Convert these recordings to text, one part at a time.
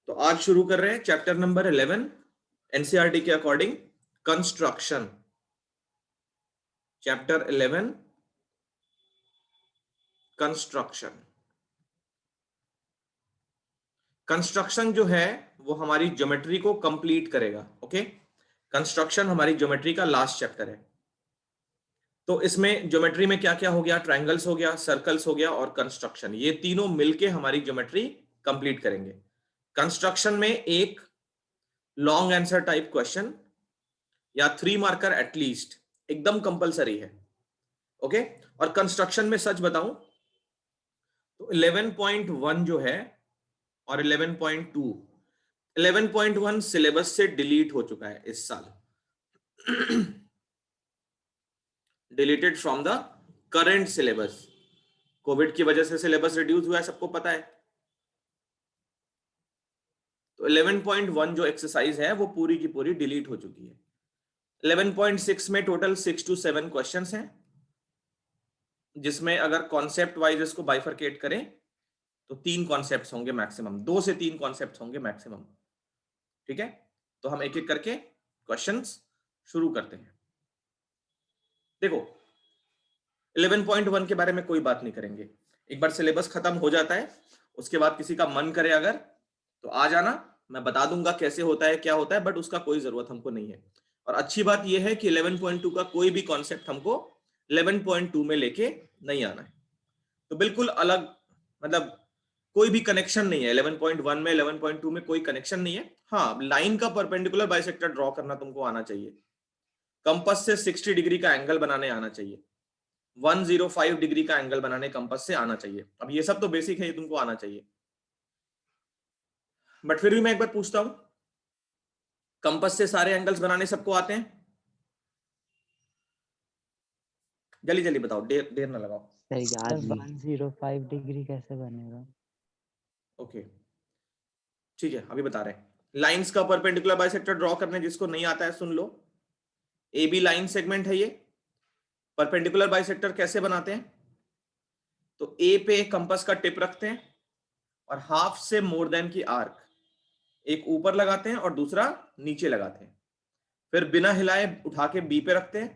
तो आज शुरू कर रहे हैं चैप्टर नंबर 11 एनसीईआरटी के according construction. Chapter 11 construction. Construction जो है वो हमारी ज्योमेट्री को कंप्लीट करेगा। ओके, कंस्ट्रक्शन हमारी ज्योमेट्री का लास्ट चैप्टर है। तो इसमें ज्योमेट्री में क्या क्या हो गया, ट्रायंगल्स हो गया, सर्कल्स हो गया और कंस्ट्रक्शन, ये तीनों मिलके हमारी ज्योमेट्री कंप्लीट करेंगे। कंस्ट्रक्शन में एक लॉन्ग आंसर टाइप क्वेश्चन या 3 मार्कर एटलीस्ट एकदम कंपलसरी है। ओके, और कंस्ट्रक्शन में सच बताऊं तो 11.1 जो है और 11.2, 11.1 सिलेबस से डिलीट हो चुका है इस साल, deleted from the current syllabus. Covid की वजह से सिलेबस रिड्यूस हुआ है, सबको पता है। तो 11.1 जो एक्सरसाइज है वो पूरी की पूरी डिलीट हो चुकी है। 11.6 में टोटल 6 to 7 क्वेश्चंस हैं, जिसमें अगर कॉन्सेप्ट वाइज इसको बाइफरकेट करें तो 3 कॉन्सेप्ट्स होंगे मैक्सिमम, 2 से 3 कॉन्सेप्ट्स होंगे मैक्सिमम। ठीक है, तो हम एक एक करके क्वेश्चंस शुरू करते हैं। देखो 11.1 के बारे में कोई बात नहीं करेंगे, एक बार सिलेबस खत्म हो जाता है उसके बाद किसी का मन करे अगर तो आ जाना, मैं बता दूंगा कैसे होता है क्या होता है, बट उसका कोई जरूरत हमको नहीं है। और अच्छी बात यह है कि 11.2 का कोई भी कॉन्सेप्ट हमको 11.2 में लेके नहीं आना है। तो बिल्कुल अलग, मतलब कोई भी कनेक्शन नहीं है 11.1 में 11.2 में, कोई कनेक्शन नहीं है। हाँ, लाइन का परपेंडिकुलर बाइसेक्टर ड्रॉ करना तुमको आना चाहिए, कंपास से 60 डिग्री का एंगल बनाने आना चाहिए, 105 डिग्री का एंगल बनाने कंपास से आना चाहिए। अब ये सब तो बेसिक है, ये तुमको आना चाहिए। बट फिर भी मैं एक बार पूछता हूं, कंपास से सारे एंगल्स बनाने सबको आते हैं? जल्दी जल्दी बताओ, देर ना लगाओ। सर 105 डिग्री कैसे बनेगा? ओके ठीक है, अभी बता रहे हैं। लाइंस का परपेंडिकुलर बाइसेक्टर ड्रॉ करने जिसको नहीं आता है सुन लो, ए बी लाइन सेगमेंट है ये। परपेंडिकुलर बाइसेक्टर कैसे बनाते हैं? तो ए पे कंपास का टिप रखते हैं और हाफ से मोर देन की आर्क एक ऊपर लगाते हैं और दूसरा नीचे लगाते हैं, फिर बिना हिलाए उठा के बी पे रखते हैं,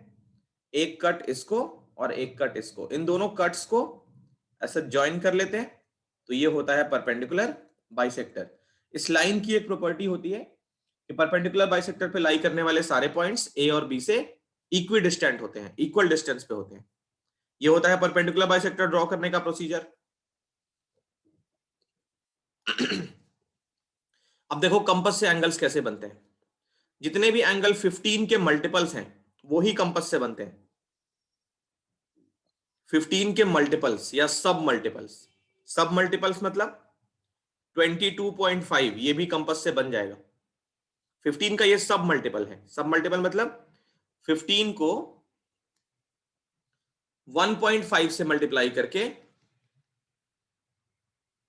एक कट इसको और एक कट इसको, इन दोनों कट्स को ऐसा ज्वाइन कर लेते हैं, तो ये होता है परपेंडिकुलर बाइसेक्टर। इस लाइन की एक प्रॉपर्टी होती है कि परपेंडिकुलर बाइसेक्टर पे लाई करने वाले सारे पॉइंट्स ए और बी से इक्वी डिस्टेंट होते हैं, इक्वल डिस्टेंस पे होते हैं। ये होता है परपेंडिकुलर बाइसेक्टर ड्रॉ करने का प्रोसीजर। अब देखो कंपास से एंगल्स कैसे बनते हैं। जितने भी एंगल 15 के मल्टीपल्स हैं वो ही कंपास से बनते हैं। 15 के मल्टीपल्स या सब मल्टीपल्स, सब मल्टीपल्स मतलब 22.5, ये भी कंपास से बन जाएगा। 15 का ये सब मल्टीपल है, सब मल्टीपल मतलब 15 को 1.5 से मल्टीप्लाई करके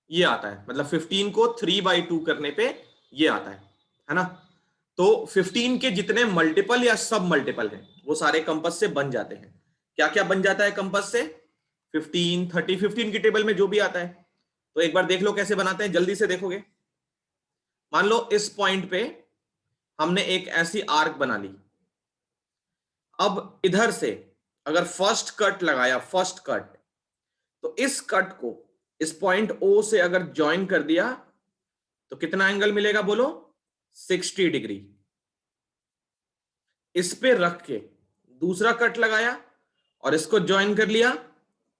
ये आता है, मतलब 15 को 3/2 करने पे ये आता है ना। तो 15 के जितने मल्टीपल या सब मल्टीपल हैं वो सारे कंपास से बन जाते हैं। क्या क्या बन जाता है कंपास से? 15, 30, 15 की टेबल में जो भी आता है। तो एक बार देख लो कैसे बनाते हैं, जल्दी से देखोगे। मान लो इस पॉइंट पे हमने एक ऐसी आर्क बना ली, अब इधर से अगर फर्स्ट कट लगाया, फर्स्ट कट, तो इस कट को इस पॉइंट ओ से अगर ज्वाइन कर दिया तो कितना एंगल मिलेगा बोलो? 60 डिग्री। इस पे रख के दूसरा कट लगाया और इसको ज्वाइन कर लिया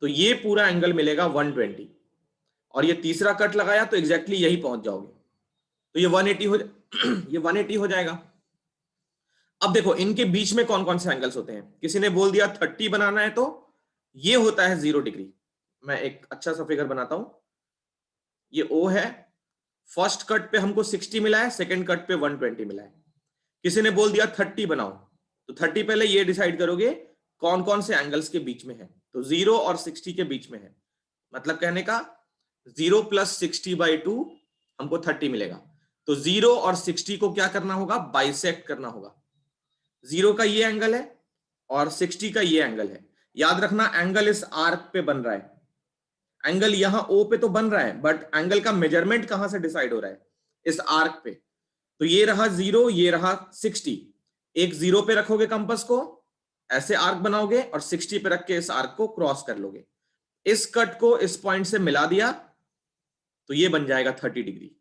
तो ये पूरा एंगल मिलेगा 120, और ये तीसरा कट लगाया तो एग्जैक्टली यही पहुंच जाओगे, तो ये 180 हो ये 180 हो जाएगा। अब देखो इनके बीच में कौन कौन से एंगल्स होते हैं। किसी ने बोल दिया 30 बनाना है तो ये होता है 0 डिग्री। मैं एक अच्छा सा फिगर बनाता हूं, ये O है, फर्स्ट कट पे हमको 60 मिला है, सेकंड कट पे 120 मिला है। किसी ने बोल दिया 30 बनाओ, तो 30 पहले ये डिसाइड करोगे कौन कौन से एंगल्स के बीच में है, तो 0 और 60 के बीच में है, मतलब कहने का 0 + 60/2 हमको 30 मिलेगा। तो 0 और 60 को क्या करना होगा? बाइसेक्ट करना होगा। 0 का ये एंगल है और 60 का ये एंगल है। याद रखना एंगल इस आर्क पे बन रहा है, एंगल यहां O पे तो बन रहा है, बट एंगल का मेजरमेंट कहां से डिसाइड हो रहा है? इस आर्क पे। तो ये रहा 0, ये रहा 60। एक 0 पे रखोगे कंपास को, ऐसे आर्क बनाओगे और 60 पे रख के इस आर्क को क्रॉस कर लोगे। इस कट को इस पॉइंट से मिला दिया तो ये बन जाएगा 30 डिग्री।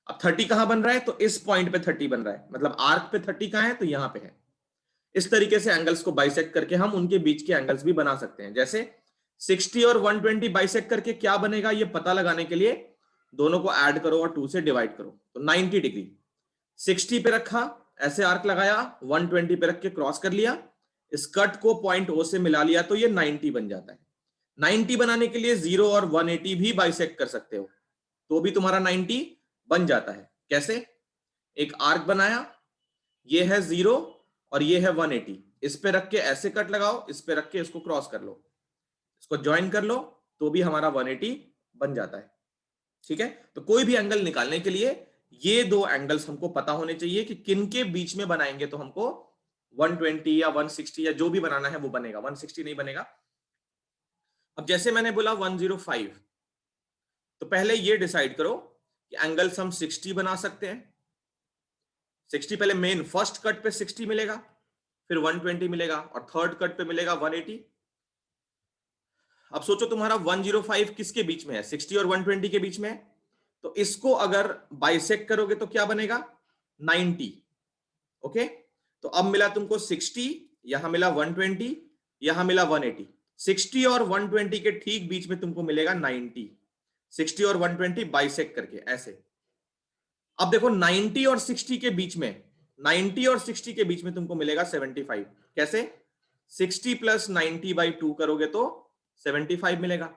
अब 30 कहां बन रहा है? तो इस पॉइंट पे 30 बन रहा है, मतलब आर्क पे 30 कहां है? तो यहां पे है। इस तरीके से एंगल्स को बाइसेक्ट करके हम उनके बीच के एंगल्स भी बना सकते हैं। जैसे 60 और 120 बाइसेक्ट करके क्या बनेगा ये पता लगाने के लिए दोनों को ऐड करो और 2 से डिवाइड करो, तो 90 डिग्री। 60 पे रखा, ऐसे आर्क लगाया, 120 पे रख के क्रॉस कर लिया, इस कट को पॉइंट ओ से मिला लिया तो ये 90 बन जाता है। 90 बनाने के लिए 0 और 180 भी बाइसेक्ट कर सकते हो, तो भी तुम्हारा 90 बन जाता है। कैसे? एक आर्क बनाया, ये है 0 और ये है 180, इस पे रख के ऐसे कट लगाओ, इस पे रख के इसको क्रॉस कर लो, इसको ज्वाइन कर लो, तो भी हमारा 180 बन जाता है। ठीक है, तो कोई भी एंगल निकालने के लिए ये दो एंगल्स हमको पता होने चाहिए कि किन के बीच में बनाएंगे तो हमको 120 या 160 या जो भी बनाना है वो बनेगा, 160 नहीं बनेगा। अब जैसे मैंने बोला 105, तो पहले ये डिसाइड करो कि एंगल्स हम 60 बना सकते हैं। 60 पहले मेन फर्स्ट कट पे 60 मिलेगा, फिर 120 मिलेगा और थर्ड कट पे मिलेगा 180। अब सोचो तुम्हारा 105 किसके बीच में है? 60 और 120 के बीच में है। तो इसको अगर बाइसेक्ट करोगे तो क्या बनेगा? 90। ओके, तो अब मिला तुमको 60, यहां मिला 120, यहां मिला 180। 60 और 120 के ठीक बीच में तुमको मिलेगा 90। 60 और 120 बाइसेक्ट करके ऐसे। अब देखो 90 और 60 के बीच में, 90 और 60 के बीच में तुमको मिलेगा 75। कैसे? 60 प्लस 90 बाई 2 करोगे तो 75 मिलेगा।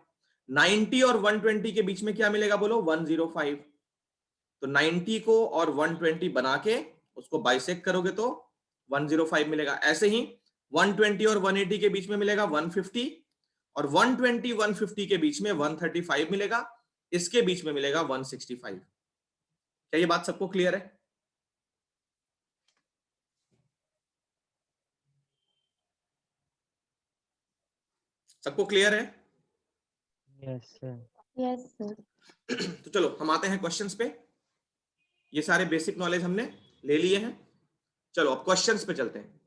90 और 120 के बीच में क्या मिलेगा बोलो? 105। तो 90 को और 120 बना के उसको बाइसेक्ट करोगे तो 105 मिलेगा। ऐसे ही 120 और 180 के बीच में मिलेगा 150 और 120 150 के बीच में 135 मिलेगा, इसके बीच में मिलेगा 165। क्या ये बात सबको क्लियर है? सबको क्लियर है? Yes sir. Yes sir. तो चलो हम आते हैं क्वेश्चंस पे। ये सारे बेसिक नॉलेज हमने ले लिए हैं, चलो अब क्वेश्चंस पे चलते हैं।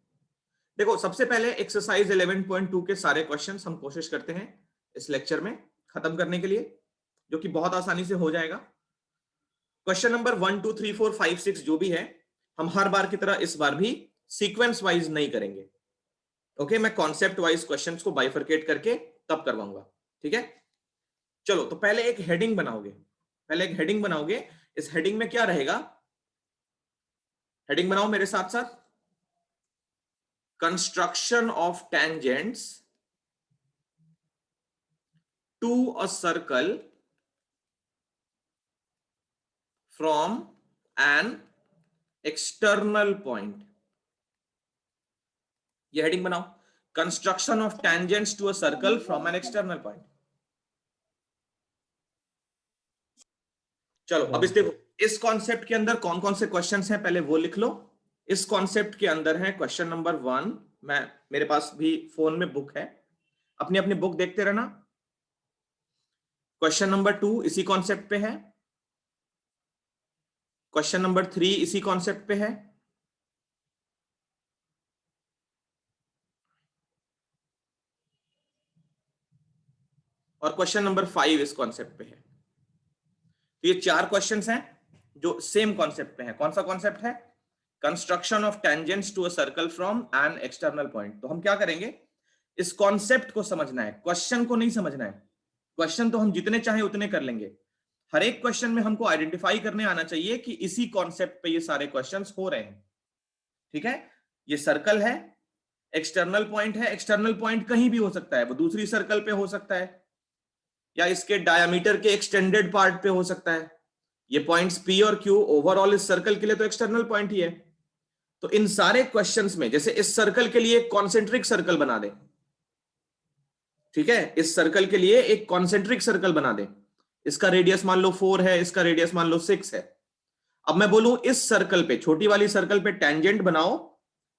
देखो सबसे पहले एक्सरसाइज 11.2 के सारे क्वेश्चंस हम कोशिश करते हैं इस लेक्चर में खत्म करने के लिए, जो कि बहुत आसानी से हो जाएगा। क्वेश्चन नंबर 1 2 3 4 5 6 जो भी है, हम हर बार की तरह इस बार भी सीक्वेंस वाइज नहीं करेंगे। ओके, मैं कॉन्सेप्ट वाइज क्वेश्चंस को बाइफरकेट करके तब करवाऊंगा। ठीक है, चलो तो पहले एक हेडिंग बनाओगे, पहले एक हेडिंग बनाओगे। इस हेडिंग में क्या रहेगा? हेडिंग बनाओ मेरे साथ साथ। Construction of tangents to a circle from an external point. ये हेडिंग बनाओ, construction of tangents to a circle from an external point. चलो अब इस देखो, इस कॉन्सेप्ट के अंदर कौन कौन से क्वेश्चंस हैं पहले वो लिख लो। इस कॉन्सेप्ट के अंदर है क्वेश्चन नंबर 1, मैं मेरे पास भी फोन में बुक है, अपनी अपनी बुक देखते रहना। क्वेश्चन नंबर 2 इसी कॉन्सेप्ट पे है, क्वेश्चन नंबर 3 इसी कॉन्सेप्ट पे है, और क्वेश्चन नंबर 5 इस कॉन्सेप्ट पे है। तो ये 4 क्वेश्चंस हैं जो सेम कॉन्सेप्ट पे हैं। कौन सा कॉन्सेप्ट है? Construction of tangents to a circle from an external point. तो हम क्या करेंगे, इस कॉन्सेप्ट को समझना है, क्वेश्चन को नहीं समझना है। क्वेश्चन तो हम जितने चाहे उतने कर लेंगे, हर एक क्वेश्चन में हमको आइडेंटिफाई करने आना चाहिए कि इसी कॉन्सेप्ट पे ये सारे क्वेश्चंस हो रहे हैं। ठीक है, ये सर्कल है, एक्सटर्नल पॉइंट है, एक्सटर्नल पॉइंट कहीं भी हो सकता है, वो दूसरी सर्कल पे हो सकता है या इसके डायमीटर के एक्सटेंडेड पार्ट पे हो सकता है। ये पॉइंट्स P और Q ओवरऑल इस सर्कल के लिए तो एक्सटर्नल पॉइंट ही है। तो इन सारे क्वेश्चंस में जैसे इस सर्कल के लिए एक कॉन्सेंट्रिक सर्कल बना दे, ठीक है, इस सर्कल के लिए एक कॉन्सेंट्रिक सर्कल बना दे, इसका रेडियस मान लो 4 है, इसका रेडियस मान लो 6 है। अब मैं बोलूं इस सर्कल पे, छोटी वाली सर्कल पे टेंजेंट बनाओ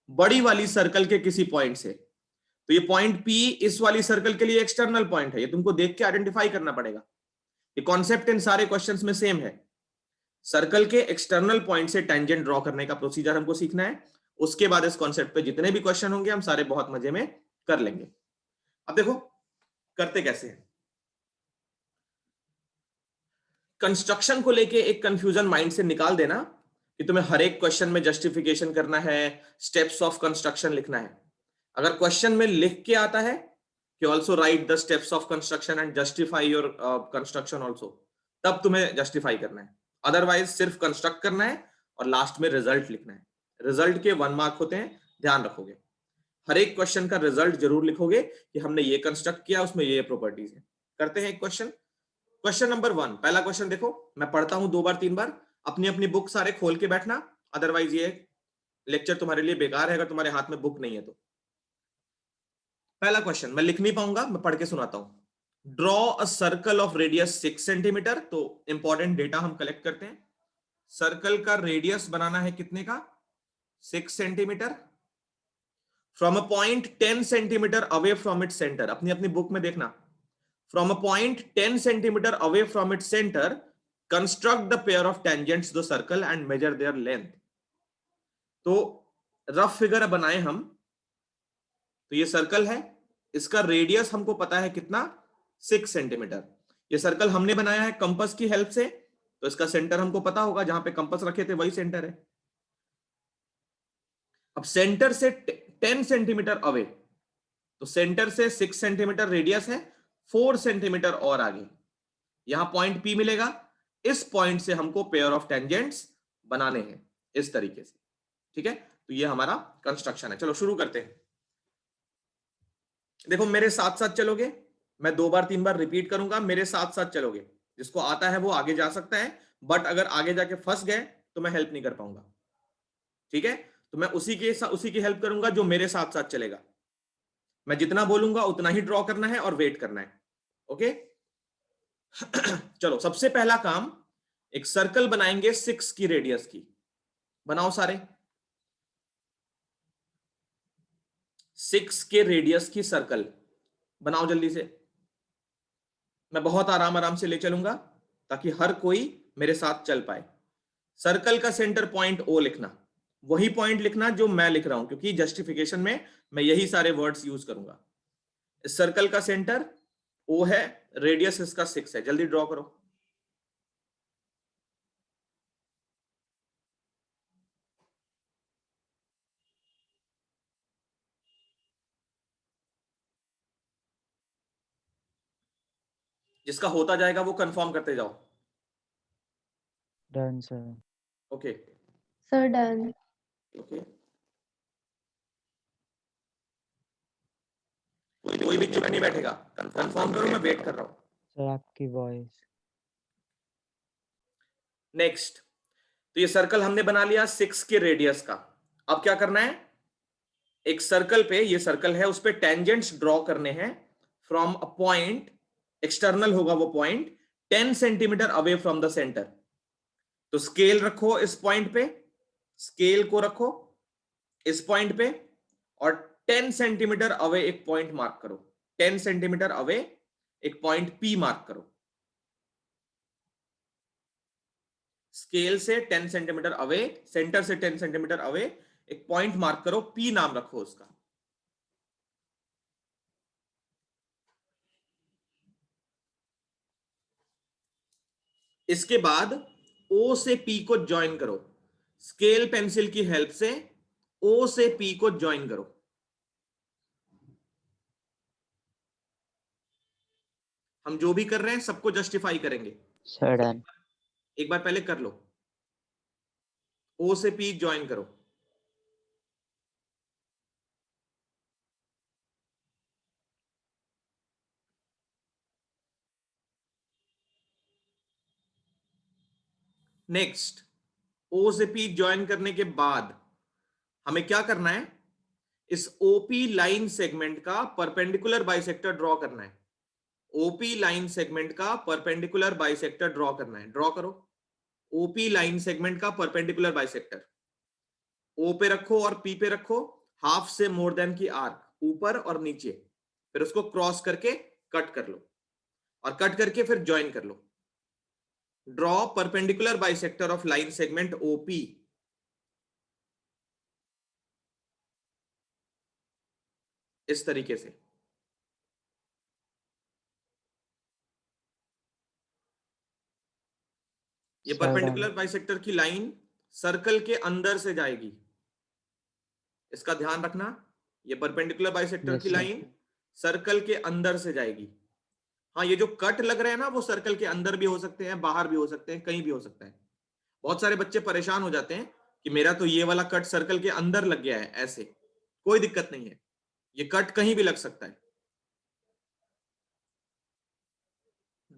बड़ी वाली सर्कल के किसी पॉइंट से, तो ये पॉइंट P इस वाली सर्कल के लिए एक्सटर्नल पॉइंट है, ये तुमको देख के आइडेंटिफाई करना पड़ेगा। ये कॉन्सेप्ट इन सारे क्वेश्चंस में सेम है। सर्कल के एक्सटर्नल पॉइंट से टेंजेंट ड्रॉ करने का प्रोसीजर हमको सीखना है। उसके बाद इस कॉन्सेप्ट पे जितने भी क्वेश्चन होंगे हम सारे बहुत मजे में कर लेंगे। अब देखो करते कैसे हैं। कंस्ट्रक्शन को लेके एक कंफ्यूजन माइंड से निकाल देना कि तुम्हें हर एक क्वेश्चन में जस्टिफिकेशन करना है, स्टेप्स ऑफ कंस्ट्रक्शन लिखना है। अगर क्वेश्चन में लिख के आता है कि also right the steps of construction and justify your construction also, तब तुम्हें जस्टिफाई करना है। अदरवाइज सिर्फ कंस्ट्रक्ट करना है और लास्ट में रिजल्ट लिखना है। रिजल्ट के 1 मार्क होते हैं, ध्यान रखोगे। हर एक क्वेश्चन का रिजल्ट जरूर लिखोगे कि हमने ये कंस्ट्रक्ट किया, उसमें ये प्रॉपर्टीज है। करते हैं एक क्वेश्चन। क्वेश्चन नंबर 1, पहला क्वेश्चन देखो, मैं पढ़ता हूं 2 बार 3 बार, अपनी अपनी बुक सारे खोल के बैठना, अदरवाइज ये लेक्चर तुम्हारे लिए बेकार है अगर तुम्हारे हाथ में बुक नहीं है तो। पहला क्वेश्चन मैं लिख नहीं पाऊंगा, मैं पढ़ के सुनाता हूं। Draw a circle of radius 6 centimetre. तो इंपॉर्टेंट डेटा हम कलेक्ट करते हैं। सर्कल का रेडियस बनाना है कितने का? 6 centimetre. From a point 10 centimetre away from it centre. अपनी अपनी बुक में देखना, from a point 10 centimetre away from it centre construct the pair of tangents the circle and measure their length. तो rough figure बनाए हम। तो ये circle है, इसका रेडियस हमको पता है कितना? 6 सेंटीमीटर। ये सर्कल हमने बनाया है कंपास की हेल्प से, तो इसका सेंटर हमको पता होगा, जहां पे कंपास रखे थे वही सेंटर है। अब सेंटर से 10 सेंटीमीटर अवे, तो सेंटर से 6 सेंटीमीटर रेडियस है, 4 सेंटीमीटर और आगे यहां पॉइंट P मिलेगा। इस पॉइंट से हमको पेयर ऑफ टेंजेंट्स बनाने हैं इस तरीके से। ठीक है, तो ये हमारा कंस्ट्रक्शन है। चलो शुरू करते हैं। देखो मेरे साथ साथ चलोगे, मैं 2 बार 3 बार रिपीट करूंगा, मेरे साथ साथ चलोगे। जिसको आता है वो आगे जा सकता है, बट अगर आगे जाके फंस गए तो मैं हेल्प नहीं कर पाऊंगा। ठीक है, तो मैं उसी की हेल्प करूंगा जो मेरे साथ साथ चलेगा। मैं जितना बोलूंगा उतना ही ड्रॉ करना है और वेट करना है। ओके चलो सबसे पहला काम, एक सर्कल बनाएंगे 6 की रेडियस की। बनाओ सारे। 6 के रेडियस की सर्कल बनाओ जल्दी से। मैं बहुत आराम आराम से ले चलूंगा ताकि हर कोई मेरे साथ चल पाए। सर्कल का सेंटर पॉइंट O लिखना, वही पॉइंट लिखना जो मैं लिख रहा हूं, क्योंकि जस्टिफिकेशन में मैं यही सारे वर्ड्स यूज करूंगा। इस सर्कल का सेंटर O है, रेडियस इसका 6 है। जल्दी ड्रॉ करो। जिसका होता जाएगा वो कंफर्म करते जाओ। Done sir. Okay sir done. Okay, कोई भी चुप नहीं बैठेगा, कंफर्म करो, मैं वेट कर रहा हूं। सर आपकी वॉइस। नेक्स्ट, तो ये सर्कल हमने बना लिया 6 के रेडियस का। अब क्या करना है, एक सर्कल पे, ये सर्कल है उस पे टेंजेंट्स ड्रॉ करने हैं फ्रॉम अ पॉइंट, एक्सटर्नल होगा वो point, 10 centimetre away from the centre. तो स्केल रखो इस पॉइंट पे, स्केल को रखो इस पॉइंट पे, और 10 सेंटीमीटर अवे एक पॉइंट मार्क करो। 10 सेंटीमीटर अवे एक पॉइंट P मार्क करो। स्केल से 10 सेंटीमीटर अवे, सेंटर से 10 सेंटीमीटर अवे एक पॉइंट मार्क करो, P नाम रखो उसका। इसके बाद O से P को ज्वाइन करो। स्केल पेंसिल की हेल्प से O से P को ज्वाइन करो। हम जो भी कर रहे हैं सबको जस्टिफाई करेंगे। Sir done. एक बार पहले कर लो। O से P ज्वाइन करो। नेक्स्ट, O से P ज्वाइन करने के बाद हमें क्या करना है, इस OP लाइन सेगमेंट का परपेंडिकुलर बाइसेक्टर ड्रॉ करना है। OP लाइन सेगमेंट का परपेंडिकुलर बाइसेक्टर ड्रॉ करना है। ड्रॉ करो OP लाइन सेगमेंट का परपेंडिकुलर बाइसेक्टर। O पे रखो और P पे रखो, हाफ से मोर देन की आर्क ऊपर और नीचे, फिर उसको क्रॉस करके कट कर लो, और कट करके फिर ज्वाइन कर लो। Draw perpendicular bisector of line segment OP. इस तरीके से ये परपेंडिकुलर बाइसेक्टर की लाइन सर्कल के अंदर से जाएगी, इसका ध्यान रखना। ये परपेंडिकुलर बाइसेक्टर की लाइन सर्कल के अंदर से जाएगी। हाँ, ये जो कट लग रहे हैं ना वो सर्कल के अंदर भी हो सकते हैं, बाहर भी हो सकते हैं, कहीं भी हो सकता है। बहुत सारे बच्चे परेशान हो जाते हैं कि मेरा तो ये वाला कट सर्कल के अंदर लग गया है। ऐसे कोई दिक्कत नहीं है, ये कट कहीं भी लग सकता है।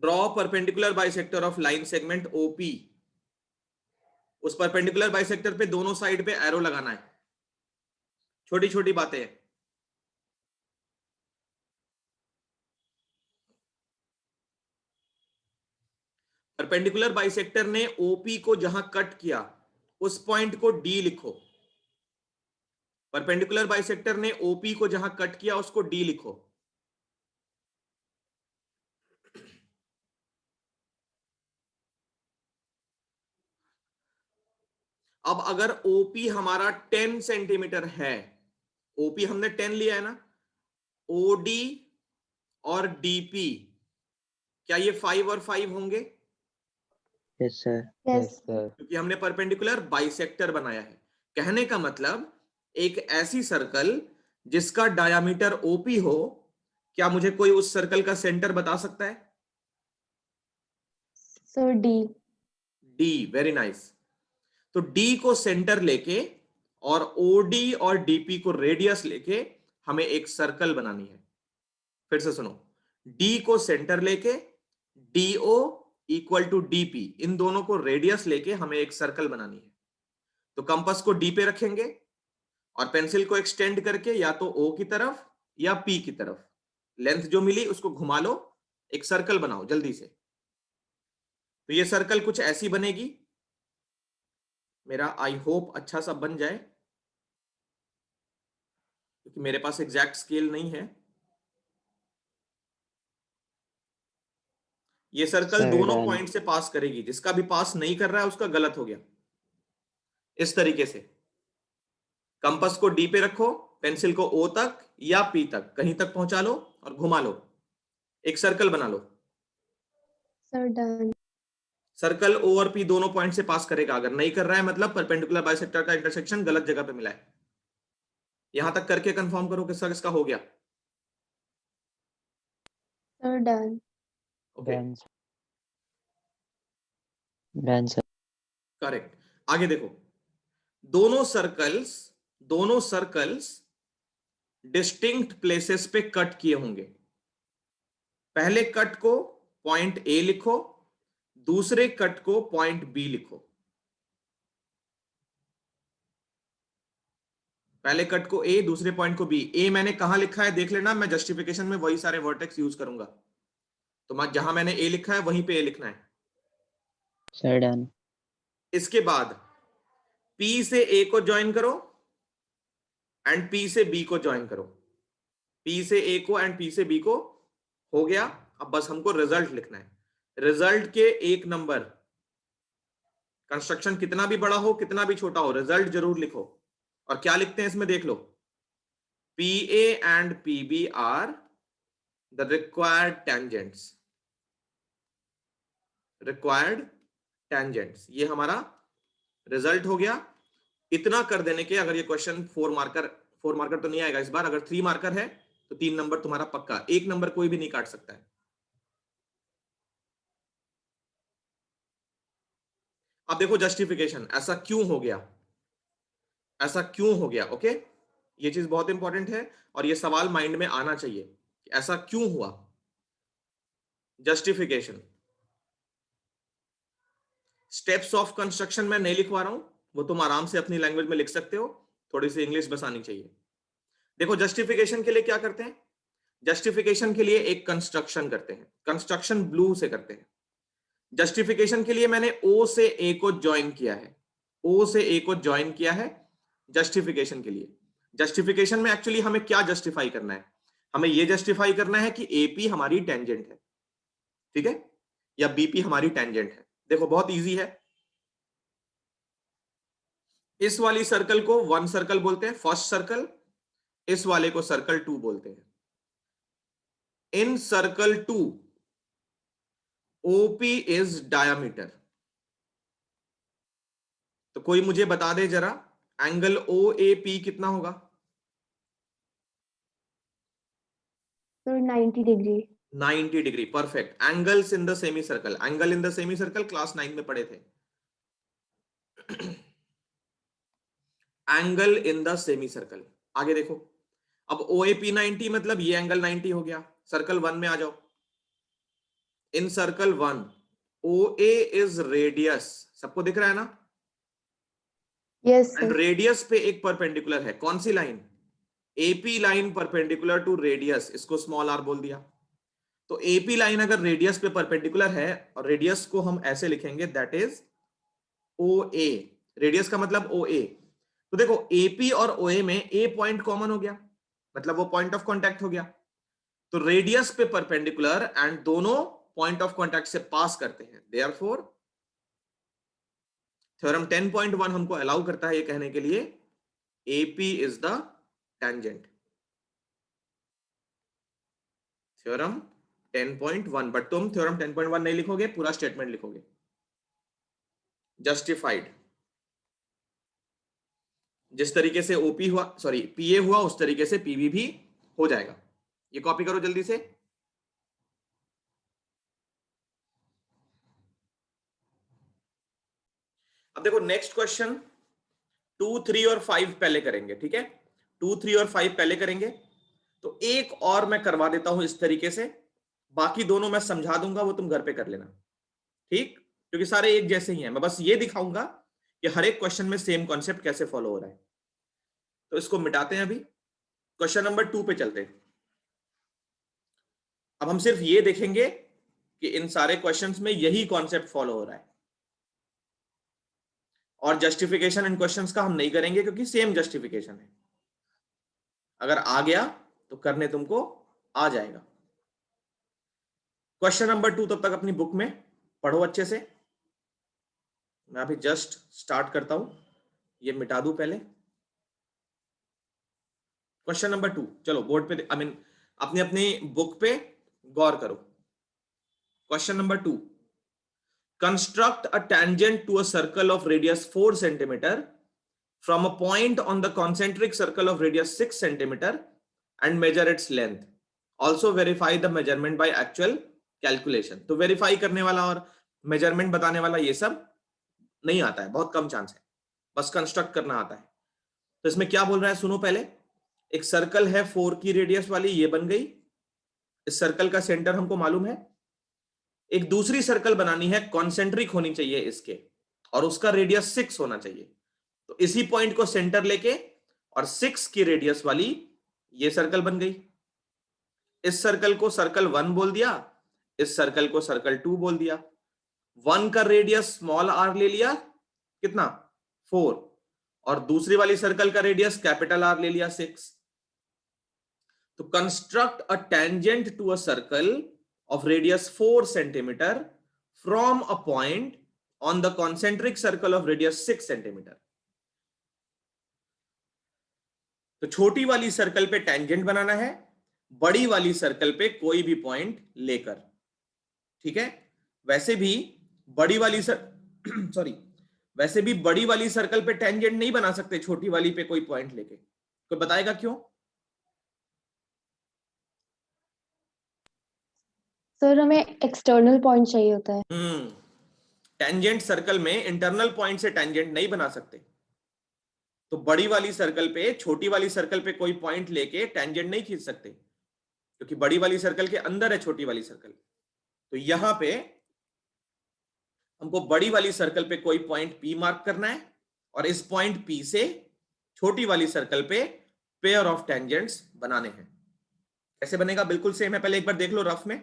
Draw perpendicular bisector of line segment OP. उस परपेंडिकुलर बाइसेक्टर पे दोनों साइड पे एरो लगाना है। छोटी छोटी बातें हैं। परपेंडिकुलर बाइसेक्टर ने ओपी को जहां कट किया उस पॉइंट को डी लिखो। परपेंडिकुलर बाइसेक्टर ने ओपी को जहां कट किया उसको डी लिखो। अब अगर ओपी हमारा 10 सेंटीमीटर है, ओपी हमने 10 लिया है ना, ओडी और डीपी क्या ये 5 और 5 होंगे? Yes sir. Yes sir. क्योंकि हमने परपेंडिकुलर बाइसेक्टर बनाया है। कहने का मतलब एक ऐसी सर्कल जिसका डायामीटर ओपी हो, क्या मुझे कोई उस सर्कल का सेंटर बता सकता है? Sir D. D, very nice. तो डी को सेंटर लेके और ओडी और डीपी को रेडियस लेके हमें एक सर्कल बनानी है। फिर से सुनो, डी को सेंटर लेके डीओ इक्वल टू डीपी, इन दोनों को रेडियस लेके हमें एक सर्कल बनानी है। तो कंपास को डी पे रखेंगे और पेंसिल को एक्सटेंड करके या तो ओ की तरफ या पी की तरफ लेंथ जो मिली उसको घुमा लो, एक सर्कल बनाओ जल्दी से। तो ये सर्कल कुछ ऐसी बनेगी। मेरा आई होप अच्छा सा बन जाए, क्योंकि मेरे पास एग्जैक्ट स्केल नहीं है। ये सर्कल दोनों पॉइंट से पास करेगी, जिसका भी पास नहीं कर रहा है उसका गलत हो गया। इस तरीके से कंपास को डी पे रखो, पेंसिल को ओ तक या पी तक कहीं तक पहुंचा लो और घुमा लो, एक सर्कल बना लो। Sir done. सर्कल ओ और पी दोनों पॉइंट से पास करेगा। अगर नहीं कर रहा है मतलब परपेंडिकुलर बाइसेक्टर का इंटरसेक्शन गलत जगह पे मिला है। यहां तक करके कंफर्म करो किसका किसका हो गया। Sir done. Okay, done sir. Correct. आगे देखो, दोनों सर्कल्स डिस्टिंक्ट प्लेसेस पे कट किए होंगे। पहले कट को पॉइंट ए लिखो, दूसरे कट को पॉइंट बी लिखो। पहले कट को ए, दूसरे पॉइंट को बी। ए मैंने कहां लिखा है देख लेना, मैं जस्टिफिकेशन में वही सारे वर्टेक्स यूज करूंगा। तो जहां मैंने ए लिखा है वहीं पे ए लिखना है। Sir done. इसके बाद पी से ए को ज्वाइन करो एंड पी से बी को ज्वाइन करो। पी से ए को एंड पी से बी को हो गया। अब बस हमको रिजल्ट लिखना है। रिजल्ट के एक नंबर, कंस्ट्रक्शन कितना भी बड़ा हो कितना भी छोटा हो, रिजल्ट जरूर लिखो। और क्या लिखते हैं इसमें देख लो, P A and P B are the required tangents. Required tangents, ये हमारा रिजल्ट हो गया। इतना कर देने के अगर ये क्वेश्चन 4 मार्कर तो नहीं आएगा इस बार। अगर 3 मार्कर है तो 3 नंबर तुम्हारा पक्का, 1 नंबर कोई भी नहीं काट सकता है। अब देखो जस्टिफिकेशन, ऐसा क्यों हो गया, ऐसा क्यों हो गया। ओके, ये चीज बहुत इंपॉर्टेंट है और ये सवाल माइंड में आना चाहिए कि ऐसा क्यों हुआ। जस्टिफिकेशन, स्टेप्स ऑफ कंस्ट्रक्शन में नहीं लिखवा रहा हूं, वो तुम आराम से अपनी लैंग्वेज में लिख सकते हो, थोड़ी सी इंग्लिश बस आनी चाहिए। देखो जस्टिफिकेशन के लिए क्या करते हैं, जस्टिफिकेशन के लिए एक कंस्ट्रक्शन करते हैं, कंस्ट्रक्शन ब्लू से करते हैं। जस्टिफिकेशन के लिए मैंने ओ से ए को ज्वाइन किया है, ओ से ए को ज्वाइन किया है जस्टिफिकेशन के लिए। जस्टिफिकेशन में एक्चुअली हमें क्या जस्टिफाई करना है, हमें यह जस्टिफाई करना है कि एपी हमारी टेंजेंट है, ठीक है, या बीपी हमारी टेंजेंट है। देखो बहुत इजी है। इस वाली सर्कल को 1 सर्कल बोलते हैं, फर्स्ट सर्कल। इस वाले को सर्कल 2 बोलते हैं। इन सर्कल 2 ओपी इज डायामीटर। तो कोई मुझे बता दे जरा, एंगल ओ ए पी कितना होगा? Sir 90 degree. 90 degree, perfect. Angles in the semi circle, angle in the semi circle class 9 में पढ़े थे। Angle in the semi circle. आगे देखो, अब ओ ए पी 90 मतलब ये एंगल 90 हो गया। सर्कल 1 में आ जाओ। In circle 1 O A is radius, सबको दिख रहा है ना? Yes and sir. रेडियस पे एक परपेंडिकुलर है, कौन सी line? AP line perpendicular to radius, इसको स्मॉल आर बोल दिया। तो एपी लाइन अगर रेडियस पे परपेंडिकुलर है, और रेडियस को हम ऐसे लिखेंगे, that is O A. Radius का मतलब ओ ए। तो देखो एपी और ओ ए में ए पॉइंट कॉमन हो गया, मतलब वो पॉइंट ऑफ कांटेक्ट हो गया। तो रेडियस पे परपेंडिकुलर एंड दोनों पॉइंट ऑफ कांटेक्ट से पास करते हैं, देयरफॉर थ्योरम 10.1 हमको अलाउ करता है ये कहने के लिए AP is the tangent. Theorem 10.1, but तुम थ्योरम 10.1 नहीं लिखोगे, पूरा स्टेटमेंट लिखोगे। जस्टिफाइड, जिस तरीके से OP हुआ, सॉरी PA हुआ, उस तरीके से PB भी हो जाएगा। ये कॉपी करो जल्दी से। अब देखो नेक्स्ट क्वेश्चन 2, 3 और 5 पहले करेंगे, ठीक है? 2, 3 और 5 पहले करेंगे। तो एक और मैं करवा देता हूं इस तरीके से, बाकी दोनों मैं समझा दूंगा, वो तुम घर पे कर लेना, ठीक? क्योंकि सारे एक जैसे ही हैं, मैं बस ये दिखाऊंगा कि हर एक क्वेश्चन में सेम कॉन्सेप्ट कैसे फॉलो हो रहा है। तो इसको मिटाते हैं, अभी क्वेश्चन नंबर 2 पे चलते हैं। अब हम सिर्फ ये देखेंगे कि इन सारे क्वेश्चंस में यही कॉन्सेप्ट फॉलो हो रहा है, और जस्टिफिकेशन इन क्वेश्चंस का हम नहीं करेंगे क्योंकि सेम जस्टिफिकेशन है। अगर आ गया तो करने तुमको आ जाएगा। क्वेश्चन नंबर 2 तब तक अपनी बुक में पढ़ो अच्छे से। मैं अभी जस्ट स्टार्ट करता हूं, ये मिटा दूं पहले। क्वेश्चन नंबर 2, चलो बोर्ड पे, आई मीन अपनी अपनी बुक पे गौर करो। Question number 2, construct a tangent to a circle of radius 4 centimetre from a point on the concentric circle of radius 6 centimeter and measure its length. Also verify the measurement by actual calculation. तो verify करने वाला और measurement बताने वाला ये सब नहीं आता है, बहुत कम चांस है, बस कंस्ट्रक्ट करना आता है। तो इसमें क्या बोल रहा है सुनो पहले। एक सर्कल है 4 की रेडियस वाली, ये बन गई। इस सर्कल का सेंटर हमको मालूम है। एक दूसरी सर्कल बनानी है, कॉन्सेंट्रिक होनी चाहिए इसके, और उसका रेडियस 6 होना चाहिए। तो इसी पॉइंट को सेंटर लेके और 6 की रेडियस वाली ये सर्कल बन गई। इस सर्कल को सर्कल 1 बोल दिया, इस सर्कल को सर्कल 2 बोल दिया। 1 का रेडियस स्मॉल r ले लिया, कितना 4, और दूसरी वाली सर्कल का रेडियस कैपिटल R ले लिया 6। तो construct a tangent to a circle of radius 4 centimetre from a point on the concentric circle of radius 6 centimetre. तो छोटी वाली सर्कल पे टेंजेंट बनाना है, बड़ी वाली सर्कल पे कोई भी पॉइंट लेकर, ठीक है? वैसे भी बड़ी वाली सॉरी वैसे भी बड़ी वाली सर्कल पे टेंजेंट नहीं बना सकते छोटी वाली पे कोई पॉइंट लेके। कोई बताएगा क्यों? सर हमें एक्सटर्नल पॉइंट चाहिए होता है। टेंजेंट सर्कल में इंटरनल पॉइंट से टेंजेंट नहीं बना सकते। तो बड़ी वाली सर्कल पे छोटी वाली सर्कल पे कोई पॉइंट लेके टेंजेंट नहीं खींच सकते, क्योंकि बड़ी वाली सर्कल के अंदर है छोटी वाली सर्कल। तो यहां पे हमको बड़ी वाली सर्कल पे कोई पॉइंट P मार्क करना है, और इस पॉइंट P से छोटी वाली सर्कल पे पेयर ऑफ टेंजेंट्स बनाने हैं। कैसे बनेगा? बिल्कुल सेम है, पहले एक बार देख लो रफ में।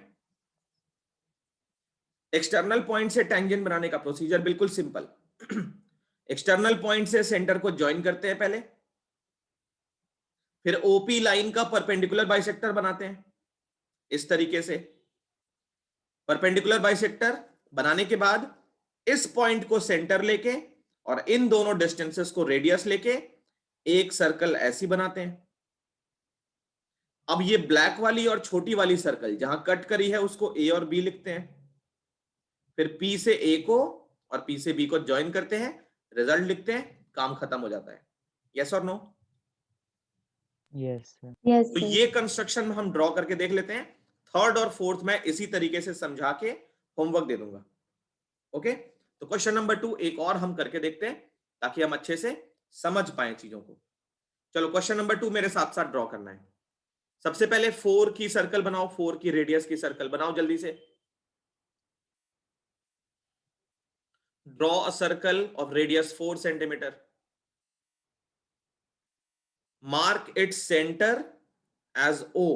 एक्सटर्नल पॉइंट से टेंजेंट बनाने का प्रोसीजर बिल्कुल सिंपल। एक्सटर्नल पॉइंट से सेंटर को ज्वाइन करते हैं पहले, फिर ओपी लाइन का परपेंडिकुलर बाइसेक्टर बनाते हैं इस तरीके से। परपेंडिकुलर बाइसेक्टर बनाने के बाद इस पॉइंट को सेंटर लेके और इन दोनों डिस्टेंसेस को रेडियस लेके एक सर्कल ऐसी बनाते हैं। अब ये ब्लैक वाली और छोटी वाली सर्कल जहां कट करी है उसको ए और बी लिखते हैं, फिर पी से ए को और पी से बी को ज्वाइन करते हैं, रिजल्ट लिखते हैं, काम खत्म हो जाता है। यस और नो? Yes sir. यस तो सर। ये कंस्ट्रक्शन हम ड्रॉ करके देख लेते हैं। थर्ड और फोर्थ में इसी तरीके से समझा के होमवर्क दे दूंगा। ओके, तो क्वेश्चन नंबर 2 एक और हम करके देखते हैं ताकि हम अच्छे से समझ पाए चीजों को। चलो क्वेश्चन नंबर 2 मेरे साथ साथ ड्रॉ करना है। सबसे पहले 4 की सर्कल बनाओ, 4 की रेडियस की सर्कल बनाओ जल्दी से। Draw a circle of radius 4 centimetre. Mark its centre as O.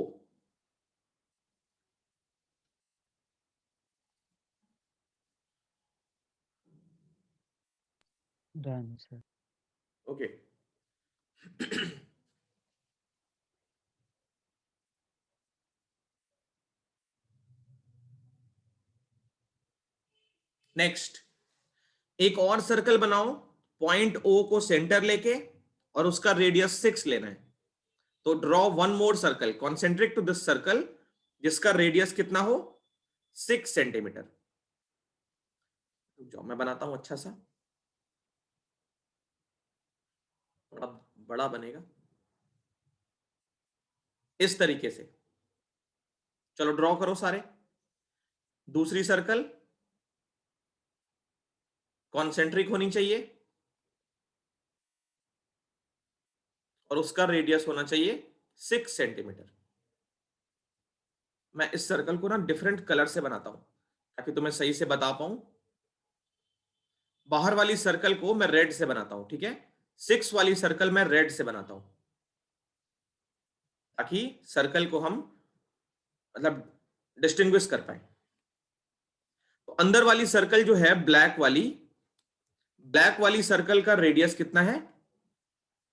Done sir. Okay next एक और सर्कल बनाओ, पॉइंट O को सेंटर लेके और उसका रेडियस 6 लेना है। तो draw one more circle concentric to this circle जिसका रेडियस कितना हो 6 सेंटीमीटर। जो मैं बनाता हूं अच्छा सा, थोड़ा बड़ा बनेगा इस तरीके से। चलो ड्रॉ करो सारे। दूसरी सर्कल कॉन्सेंट्रिक होनी चाहिए और उसका रेडियस होना चाहिए 6 सेंटीमीटर। मैं इस सर्कल को ना डिफरेंट कलर से बनाता हूं ताकि तुम्हें सही से बता पाऊं। बाहर वाली सर्कल को मैं रेड से बनाता हूं, ठीक है? 6 वाली सर्कल मैं रेड से बनाता हूं ताकि सर्कल को हम मतलब डिस्टिंग्विश कर पाए। तो अंदर वाली सर्कल जो है ब्लैक वाली सर्कल का रेडियस कितना है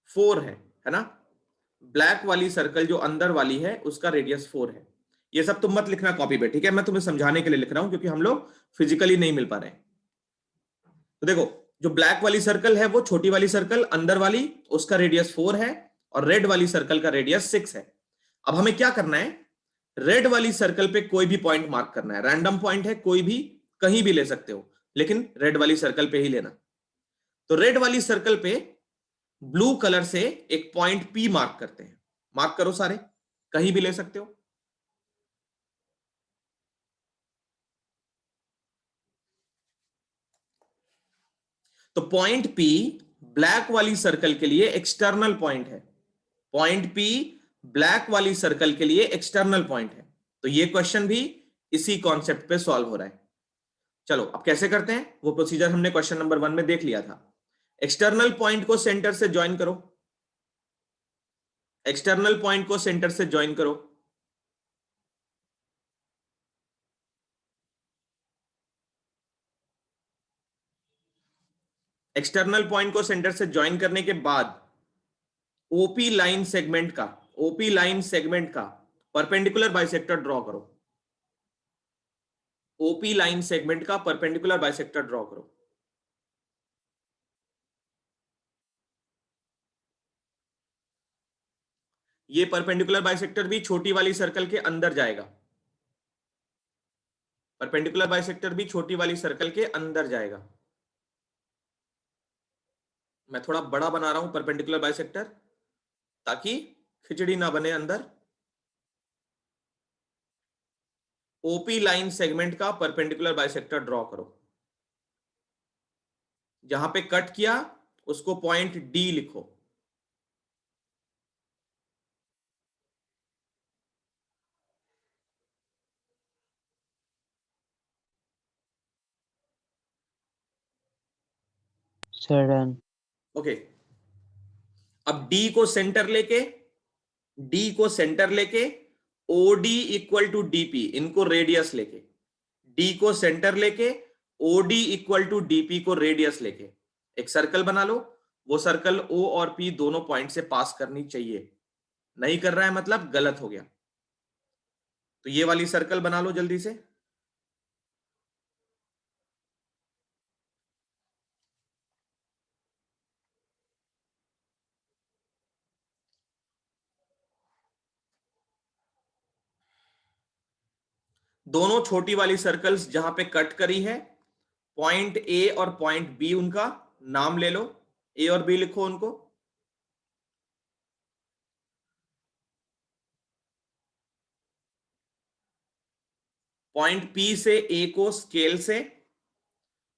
4 है ना? ब्लैक वाली सर्कल जो अंदर वाली है उसका रेडियस 4 है। ये सब तुम मत लिखना कॉपी पे, ठीक है? मैं तुम्हें समझाने के लिए लिख रहा हूं क्योंकि हम लोग फिजिकली नहीं मिल पा रहे हैं। तो देखो जो ब्लैक वाली सर्कल है वो छोटी वाली सर्कल अंदर वाली, उसका रेडियस 4 है और रेड वाली सर्कल का रेडियस 6 है। अब हमें क्या करना है, रेड वाली सर्कल पे कोई भी पॉइंट मार्क करना है। रैंडम पॉइंट है, कोई भी कहीं भी ले सकते हो, लेकिन रेड वाली सर्कल पे ही लेना। तो रेड वाली सर्कल पे ब्लू कलर से एक पॉइंट P मार्क करते हैं। मार्क करो सारे, कहीं भी ले सकते हो। तो पॉइंट P ब्लैक वाली सर्कल के लिए एक्सटर्नल पॉइंट है। पॉइंट P ब्लैक वाली सर्कल के लिए एक्सटर्नल पॉइंट है। तो ये क्वेश्चन भी इसी कॉन्सेप्ट पे सॉल्व हो रहा है। चलो अब कैसे करते हैं वो प्रोसीजर हमने क्वेश्चन नंबर 1 में देख लिया था। एक्सटर्नल पॉइंट को सेंटर से ज्वाइन करो, एक्सटर्नल पॉइंट को सेंटर से ज्वाइन करो। एक्सटर्नल पॉइंट को सेंटर से ज्वाइन करने के बाद ओपी लाइन सेगमेंट का परपेंडिकुलर बाइसेक्टर ड्रॉ करो। ओपी लाइन सेगमेंट का परपेंडिकुलर बाइसेक्टर ड्रॉ करो। ये परपेंडिकुलर बाइसेक्टर भी छोटी वाली सर्कल के अंदर जाएगा। परपेंडिकुलर बाइसेक्टर भी छोटी वाली सर्कल के अंदर जाएगा। मैं थोड़ा बड़ा बना रहा हूं परपेंडिकुलर बाइसेक्टर ताकि खिचड़ी ना बने अंदर। ओपी लाइन सेगमेंट का परपेंडिकुलर बाइसेक्टर ड्रॉ करो। जहां पे कट किया उसको पॉइंट D लिखो। Sir done. ओके, अब D को सेंटर लेके OD इक्वल टू DP, इनको रेडियस लेके D को सेंटर लेके OD इक्वल टू DP को रेडियस लेके एक सर्कल बना लो। वो सर्कल O और P दोनों पॉइंट से पास करनी चाहिए। नहीं कर रहा है मतलब गलत हो गया। तो ये वाली सर्कल बना लो जल्दी से। दोनों छोटी वाली सर्कल्स जहां पे कट करी है, पॉइंट ए और पॉइंट बी, उनका नाम ले लो, ए और बी लिखो उनको। पॉइंट पी से ए को स्केल से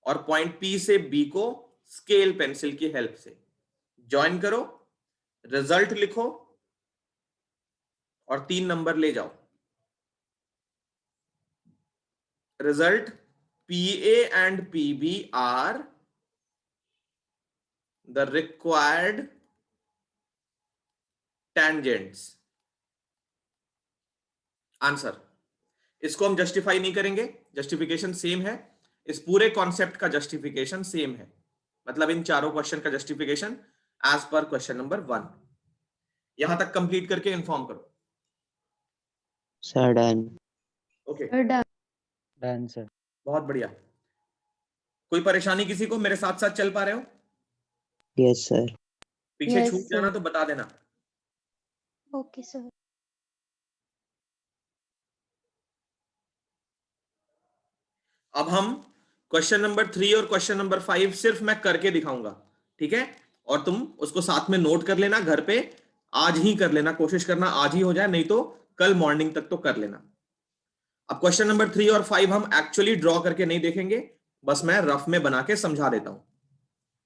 और पॉइंट पी से बी को स्केल पेंसिल की हेल्प से ज्वाइन करो, रिजल्ट लिखो और 3 नंबर ले जाओ। Result, PA and PB are the required tangents। Answer, इसको हम जस्टिफाई नहीं करेंगे, जस्टिफिकेशन सेम है, इस पूरे कॉन्सेप्ट का जस्टिफिकेशन सेम है, मतलब इन चारों क्वेश्चन का जस्टिफिकेशन एज पर क्वेश्चन नंबर 1। यहां तक कंप्लीट करके इन्फॉर्म करो। Sir done. Okay, done sir. बहुत बढ़िया। कोई परेशानी किसी को? मेरे साथ साथ चल पा रहे हो? Yes sir. पीछे Yes, छूट जाना sir. तो बता देना। Okay, sir. अब हम क्वेश्चन नंबर 3 और क्वेश्चन नंबर 5 सिर्फ मैं करके दिखाऊंगा, ठीक है? और तुम उसको साथ में नोट कर लेना, घर पे आज ही कर लेना, कोशिश करना आज ही हो जाए, नहीं तो कल मॉर्निंग तक तो कर लेना। अब क्वेश्चन नंबर 3 और 5 हम एक्चुअली ड्रॉ करके नहीं देखेंगे, बस मैं रफ में बना के समझा देता हूं।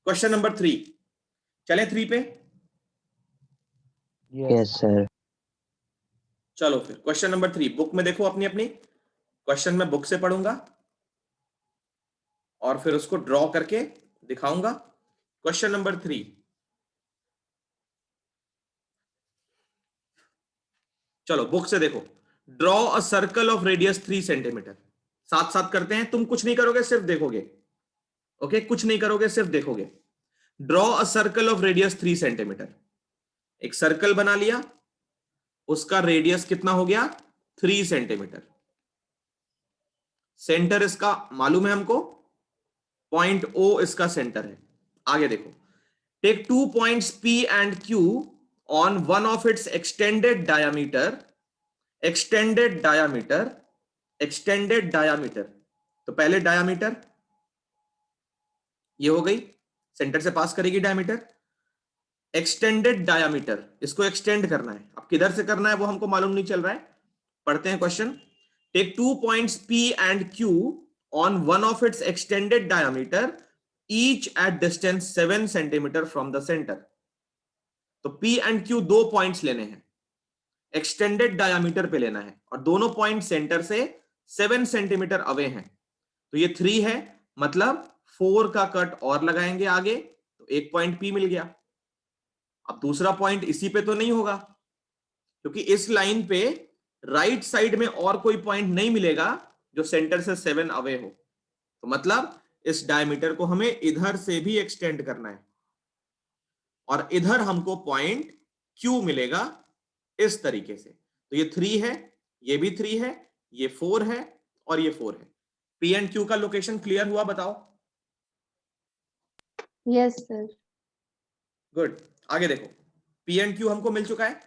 क्वेश्चन नंबर 3, चले 3 पे? Yes sir. चलो फिर क्वेश्चन नंबर 3 बुक में देखो अपनी अपनी, क्वेश्चन मैं बुक से पढ़ूंगा और फिर उसको ड्रॉ करके दिखाऊंगा। क्वेश्चन नंबर 3, चलो बुक से देखो। Draw a circle of radius 3 centimetre. साथ साथ करते हैं, तुम कुछ नहीं करोगे, सिर्फ देखोगे। ओके, कुछ नहीं करोगे, सिर्फ देखोगे। Draw a circle of radius 3 centimetre. एक सर्कल बना लिया, उसका रेडियस कितना हो गया? 3 सेंटीमीटर। सेंटर इसका मालूम है हमको, पॉइंट O इसका सेंटर है। आगे देखो, take 2 points P and Q on one of its extended diameter, extended diameter, extended diameter. तो पहले डायामीटर ये हो गई, सेंटर से पास करेगी डायामीटर। एक्सटेंडेड डायामीटर, इसको एक्सटेंड करना है, अब किधर से करना है वो हमको मालूम नहीं चल रहा है। पढ़ते हैं question. Take 2 points P and Q on one of its extended diameter, each at distance 7 centimetre from the centre. तो P एंड Q 2 पॉइंट्स लेने हैं, एक्सटेंडेड डायामीटर पे लेना है, और दोनों पॉइंट सेंटर से 7 सेंटीमीटर अवे हैं। तो ये 3 है, मतलब 4 का कट और लगाएंगे आगे, तो 1 पॉइंट P मिल गया। अब दूसरा पॉइंट इसी पे तो नहीं होगा, क्योंकि इस लाइन पे राइट साइड में और कोई पॉइंट नहीं मिलेगा जो सेंटर से 7 अवे हो। तो मतलब इस डायमीटर को हमें इधर से भी एक्सटेंड करना है, और इधर हमको पॉइंट Q मिलेगा इस तरीके से। तो ये 3 है, ये भी 3 है, ये 4 है और ये 4 है। P एंड Q का लोकेशन क्लियर हुआ? बताओ। Yes, sir. गुड, आगे देखो। P एंड Q हमको मिल चुका है,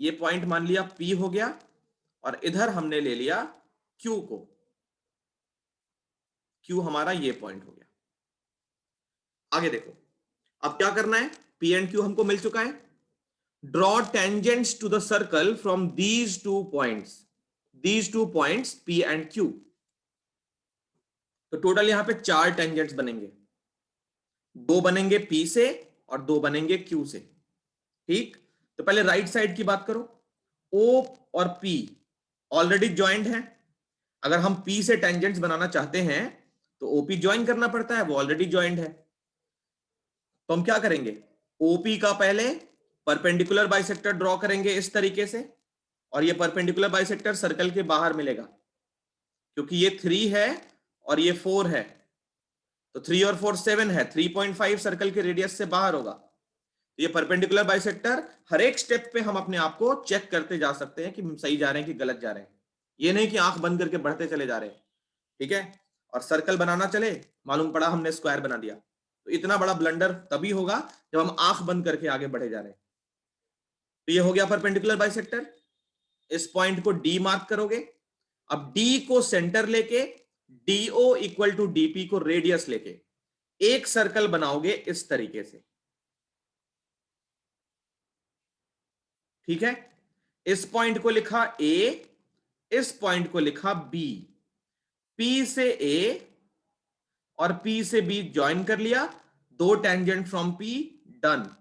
ये पॉइंट मान लिया P हो गया, और इधर हमने ले लिया Q को। Q हमारा ये पॉइंट हो गया। आगे देखो, अब क्या करना है? P एंड Q हमको मिल चुका है। Draw tangents to the circle from these two points P and Q। तो टोटल यहां पे 4 टेंजेंट्स बनेंगे, 2 बनेंगे P से और 2 बनेंगे Q से। ठीक, तो पहले राइट साइड की बात करो। O और P ऑलरेडी ज्वाइंट है। अगर हम P से टेंजेंट्स बनाना चाहते हैं तो OP ज्वाइन करना पड़ता है, वो ऑलरेडी ज्वाइंट है। तो हम क्या करेंगे? OP का पहले परपेंडिकुलर बाइसेक्टर ड्रॉ करेंगे इस तरीके से, और ये परपेंडिकुलर बाइसेक्टर सर्कल के बाहर मिलेगा, क्योंकि ये 3 है और ये 4 है। तो 3 और 4 7 है, 3.5 सर्कल के रेडियस से बाहर होगा। तो ये परपेंडिकुलर बाइसेक्टर, हर एक स्टेप पे हम अपने आप को चेक करते जा सकते हैं कि हम सही जा रहे हैं कि गलत जा रहे हैं। ये नहीं कि आंख बंद करके बढ़ते चले जा रहे हैं, ठीक है? और सर्कल बनाना चले, मालूम पड़ा हमने स्क्वायर बना दिया, तो इतना बड़ा ब्लंडर तभी होगा जब हम आंख बंद करके आगे बढ़े जा रहे हैं। तो ये हो गया परपेंडिकुलर बाइसेक्टर। इस पॉइंट को डी मार्क करोगे। अब डी को सेंटर लेके डीओ इक्वल टू डीपी को रेडियस लेके एक सर्कल बनाओगे इस तरीके से, ठीक है। इस पॉइंट को लिखा ए, इस पॉइंट को लिखा बी, पी से ए और पी से बी ज्वाइन कर लिया, दो टेंजेंट फ्रॉम पी, डन।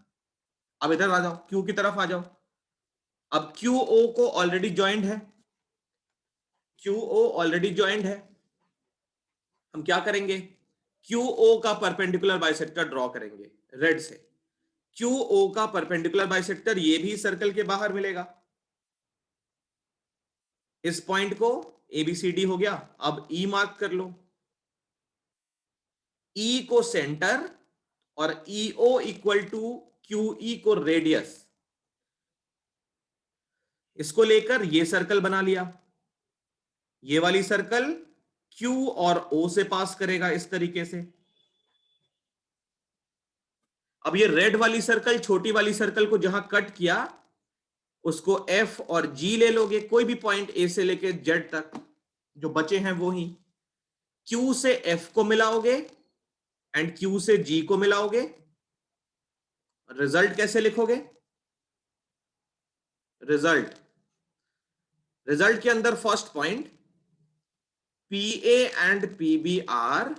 अब इधर आ जाओ, क्यू की तरफ आ जाओ। अब क्यू ओ को ऑलरेडी ज्वाइंट है, क्यू ओ ऑलरेडी ज्वाइंट है। हम क्या करेंगे, क्यू ओ का परपेंडिकुलर बाइसेक्टर ड्रॉ करेंगे रेड से। क्यू ओ का परपेंडिकुलर बाइसेक्टर ये भी सर्कल के बाहर मिलेगा। इस पॉइंट को एबीसीडी हो गया। अब ई मार्क कर लो, ई को सेंटर और EO equal to Q E को रेडियस, इसको लेकर ये सर्कल बना लिया। ये वाली सर्कल क्यू और ओ से पास करेगा इस तरीके से। अब ये रेड वाली सर्कल, छोटी वाली सर्कल को जहां कट किया उसको एफ और जी ले लोगे, कोई भी पॉइंट ए से लेके जेड तक जो बचे हैं वो ही। क्यू से एफ को मिलाओगे एंड क्यू से जी को मिलाओगे। रिजल्ट कैसे लिखोगे, रिजल्ट के अंदर first point PA and PB are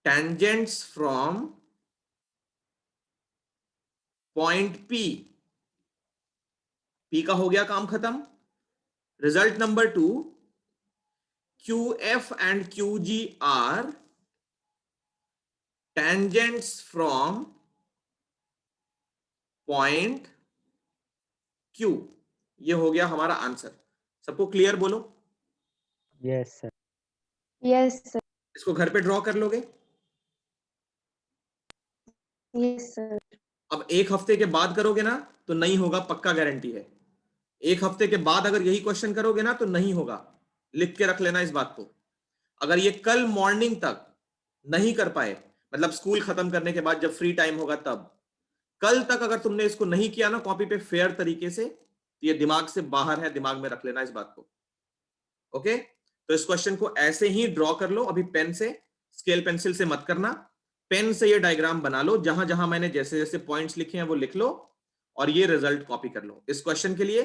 tangents from point P, P का हो गया काम खत्म। Result number 2, Q F and Q G are tangents from point Q. ये हो गया हमारा आंसर। सबको क्लियर बोलो? Yes sir. Yes sir. इसको घर पे ड्रॉ कर लोगे? Yes sir. अब एक हफ्ते के बाद करोगे ना तो नहीं होगा, पक्का गारंटी है। एक हफ्ते के बाद अगर यही क्वेश्चन करोगे ना तो नहीं होगा, लिख के रख लेना इस बात को। अगर ये कल मॉर्निंग तक नहीं कर पाए, मतलब स्कूल खत्म करने के बाद जब फ्री टाइम होगा तब, कल तक अगर तुमने इसको नहीं किया ना कॉपी पे फेयर तरीके से, तो ये दिमाग से बाहर है, दिमाग में रख लेना इस बात को। ओके, तो इस क्वेश्चन को ऐसे ही ड्रॉ कर लो। अभी पेन से, स्केल पेंसिल से मत करना, पेन से ये डायग्राम बना लो। जहां जहां मैंने जैसे जैसे पॉइंट्स लिखे हैं वो लिख लो और ये रिजल्ट कॉपी कर लो। इस क्वेश्चन के लिए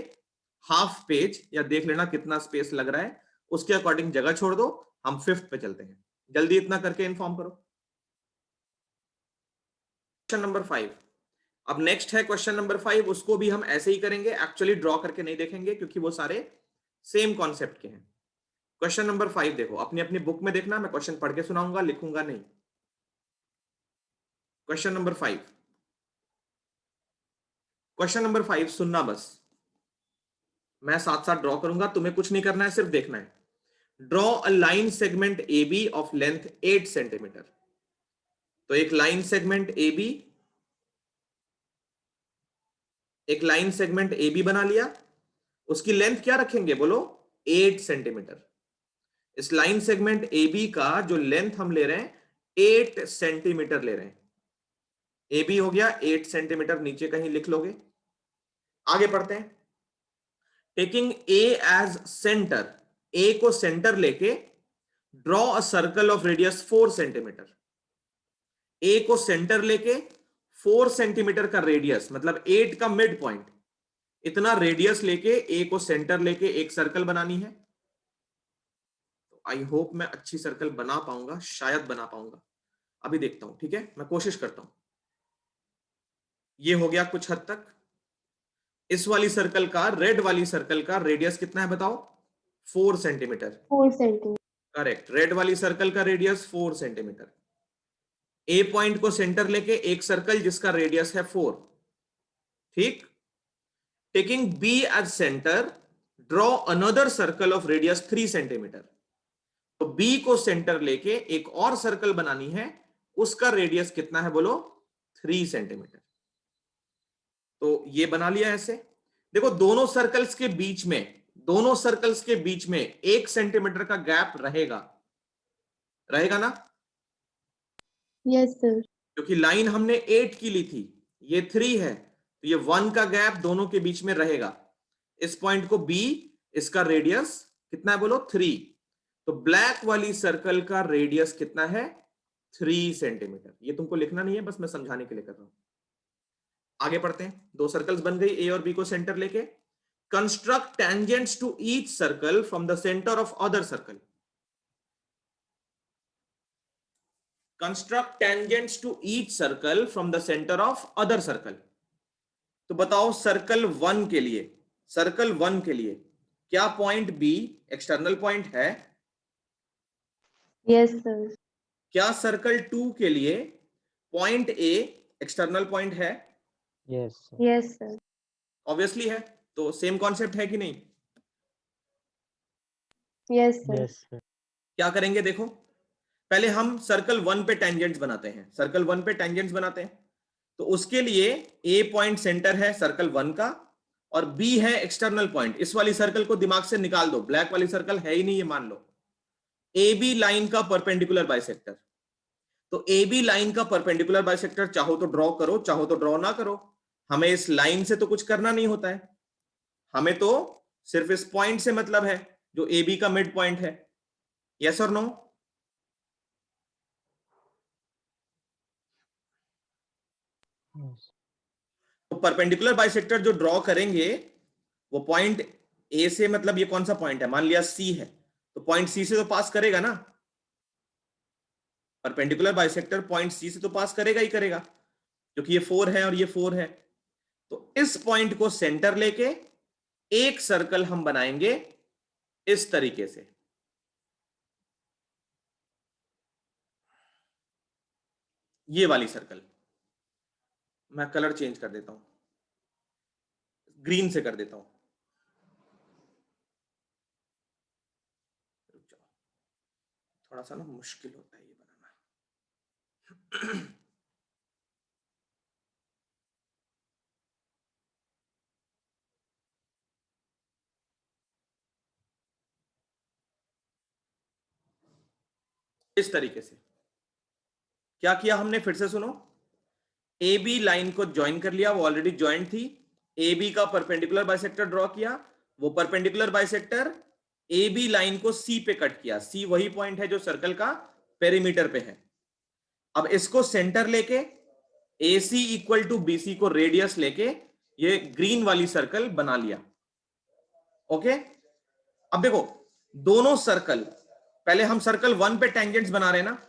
हाफ पेज या देख लेना कितना स्पेस लग रहा है, उसके अकॉर्डिंग जगह छोड़ दो। हम 5th पे चलते हैं, जल्दी इतना करके इन्फॉर्म करो। Question number 5। अब नेक्स्ट है क्वेश्चन नंबर 5, उसको भी हम ऐसे ही करेंगे, एक्चुअली ड्रॉ करके नहीं देखेंगे क्योंकि वो सारे सेम कॉन्सेप्ट के हैं। क्वेश्चन नंबर 5 देखो, अपनी अपनी बुक में देखना, मैं क्वेश्चन पढ़ के सुनाऊंगा, लिखूंगा नहीं। क्वेश्चन नंबर 5, क्वेश्चन नंबर 5 सुनना बस, मैं साथ साथ ड्रॉ करूंगा, तुम्हें कुछ नहीं करना है, सिर्फ देखना है। Draw a line segment A B of length 8 centimetre. तो एक लाइन सेगमेंट ए बी, एक लाइन सेगमेंट ए बी बना लिया, उसकी लेंथ क्या रखेंगे बोलो, 8 सेंटीमीटर। इस लाइन सेगमेंट ए बी का जो लेंथ हम ले रहे हैं 8 सेंटीमीटर ले रहे हैं। ए बी हो गया 8 सेंटीमीटर, नीचे कहीं लिख लोगे। आगे पढ़ते हैं। Taking A as centre, A को सेंटर लेके draw a circle of radius 4 centimetre. A को सेंटर लेके 4 सेंटीमीटर का रेडियस, मतलब 8 का मिड पॉइंट, इतना रेडियस लेके ए को सेंटर लेके एक सर्कल बनानी है। तो आई होप मैं अच्छी सर्कल बना पाऊंगा, शायद बना पाऊंगा, अभी देखता हूं, ठीक है, मैं कोशिश करता हूं। ये हो गया कुछ हद तक। इस वाली सर्कल का, रेड वाली सर्कल का रेडियस कितना है बताओ, 4 सेंटीमीटर। 4 सेंटीमीटर। करेक्ट, रेड वाली सर्कल का रेडियस 4 सेंटीमीटर। ए पॉइंट को सेंटर लेके एक सर्कल जिसका रेडियस है 4, ठीक। Taking B as centre, draw another circle of radius 3 centimetre. तो बी को सेंटर लेके एक और सर्कल बनानी है, उसका रेडियस कितना है बोलो, 3 सेंटीमीटर। तो ये बना लिया ऐसे। देखो दोनों सर्कल्स के बीच में, दोनों सर्कल्स के बीच में 1 सेंटीमीटर का गैप रहेगा, रहेगा ना? Yes sir. क्योंकि लाइन हमने 8 की ली थी, ये 3 है, तो ये 1 का गैप दोनों के बीच में रहेगा। इस पॉइंट को B, इसका रेडियस कितना है बोलो 3। तो ब्लैक वाली सर्कल का रेडियस कितना है 3 सेंटीमीटर। ये तुमको लिखना नहीं है, बस मैं समझाने के लिए कर रहा हूं। आगे पढ़ते हैं। दो सर्कल्स बन गई A और B को सेंटर लेके। Construct tangents to each circle from the centre of other circle. Construct tangents to each circle from the centre of other circle. तो बताओ सर्कल 1 के लिए, सर्कल 1 के लिए क्या पॉइंट B एक्सटर्नल पॉइंट है? Yes sir. क्या सर्कल 2 के लिए पॉइंट A एक्सटर्नल पॉइंट है? Yes yes sir. ऑब्वियसली है। तो सेम कॉन्सेप्ट है कि नहीं? Yes sir. Yes sir. क्या करेंगे देखो, पहले हम सर्कल 1 पे टेंजेंट्स बनाते हैं। सर्कल 1 पे टेंजेंट्स बनाते हैं तो उसके लिए A पॉइंट सेंटर है सर्कल 1 का और B है एक्सटर्नल पॉइंट। इस वाली सर्कल को दिमाग से निकाल दो, ब्लैक वाली सर्कल है ही नहीं, ये मान लो। AB लाइन का परपेंडिकुलर बाइसेक्टर। तो AB लाइन का परपेंडिकुलर बाइसेक्टर चाहो तो ड्रॉ करो, चाहो तो ड्रॉ ना करो। हमें इस लाइन से तो कुछ करना नहीं होता है, हमें तो सिर्फ इस पॉइंट से मतलब है जो AB का मिड पॉइंट है। यस और नो? तो परपेंडिकुलर बाइसेक्टर जो ड्रॉ करेंगे वो पॉइंट ए से, मतलब ये कौन सा पॉइंट है, मान लिया सी है, तो पॉइंट सी से तो पास करेगा ना। परपेंडिकुलर बाइसेक्टर पॉइंट सी से तो पास करेगा ही करेगा, क्योंकि ये 4 है और ये 4 है। तो इस पॉइंट को सेंटर लेके एक सर्कल हम बनाएंगे इस तरीके से। ये वाली सर्कल, मैं कलर चेंज कर देता हूं, ग्रीन से कर देता हूं। थोड़ा सा ना मुश्किल होता है ये बनाना। इस तरीके से क्या किया हमने, फिर से सुनो। ए बी लाइन को ज्वाइन कर लिया, वो ऑलरेडी ज्वाइंट थी। ए बी का परपेंडिकुलर बाइसेक्टर ड्रॉ किया, वो perpendicular bisector A B line को सी पे कट किया। सी वही पॉइंट है जो सर्कल का पेरीमीटर पे है। अब इसको सेंटर लेके ए सी इक्वल टू बी सी को रेडियस लेके ये ग्रीन वाली सर्कल बना लिया। ओके, अब देखो दोनों सर्कल, पहले हम सर्कल 1 पे टेंजेंट्स बना रहे हैं ना।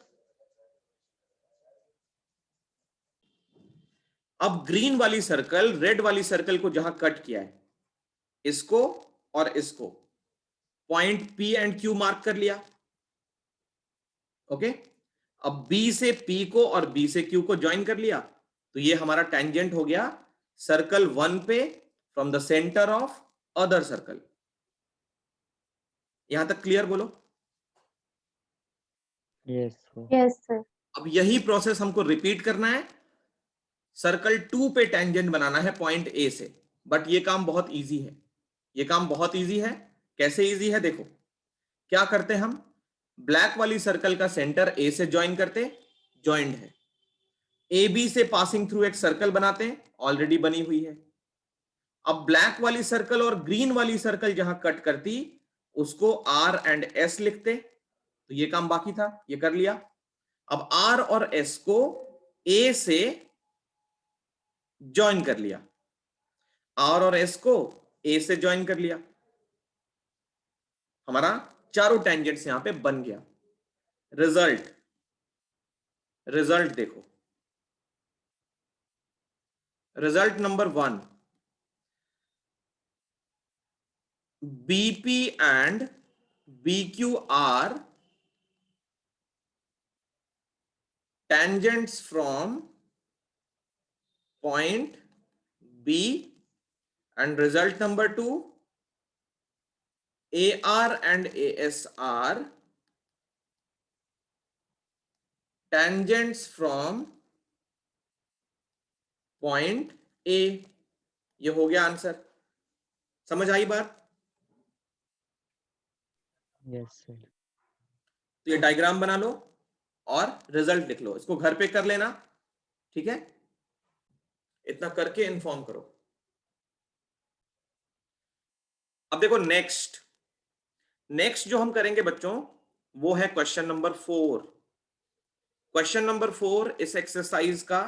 अब ग्रीन वाली सर्कल रेड वाली सर्कल को जहां कट किया है, इसको और इसको point P and Q mark कर लिया। ओके, अब B से P को और B से Q को ज्वाइन कर लिया, तो ये हमारा टेंजेंट हो गया सर्कल 1 पे from the centre of other circle. यहां तक क्लियर बोलो? Yes sir. Yes sir. अब यही प्रोसेस हमको रिपीट करना है, सर्कल 2 पे टेंजेंट बनाना है पॉइंट A से। बट ये काम बहुत इजी है, ये काम बहुत इजी है। कैसे इजी है देखो, क्या करते हम, ब्लैक वाली सर्कल का सेंटर A से ज्वाइन करते, ज्वाइंट है। ए बी से पासिंग थ्रू एक सर्कल बनाते हैं, ऑलरेडी बनी हुई है। अब ब्लैक वाली सर्कल और ग्रीन वाली सर्कल जहां कट करती उसको R एंड S लिखते, तो ये काम बाकी था, ये कर लिया। अब R और S को A से ज्वाइन कर लिया, R और S को A से ज्वाइन कर लिया, हमारा चारों टेंजेंट्स यहां पे बन गया। रिजल्ट, रिजल्ट देखो, result number 1, BP and BQ are tangents from point B, and result number 2, AR and AS are tangents from point A। ये हो गया आंसर। समझ आई बात? Yes sir. तो ये डायग्राम बना लो और रिजल्ट लिख लो, इसको घर पे कर लेना, ठीक है? इतना करके इन्फॉर्म करो। अब देखो नेक्स्ट जो हम करेंगे बच्चों वो है क्वेश्चन नंबर 4। क्वेश्चन नंबर 4 इस एक्सरसाइज का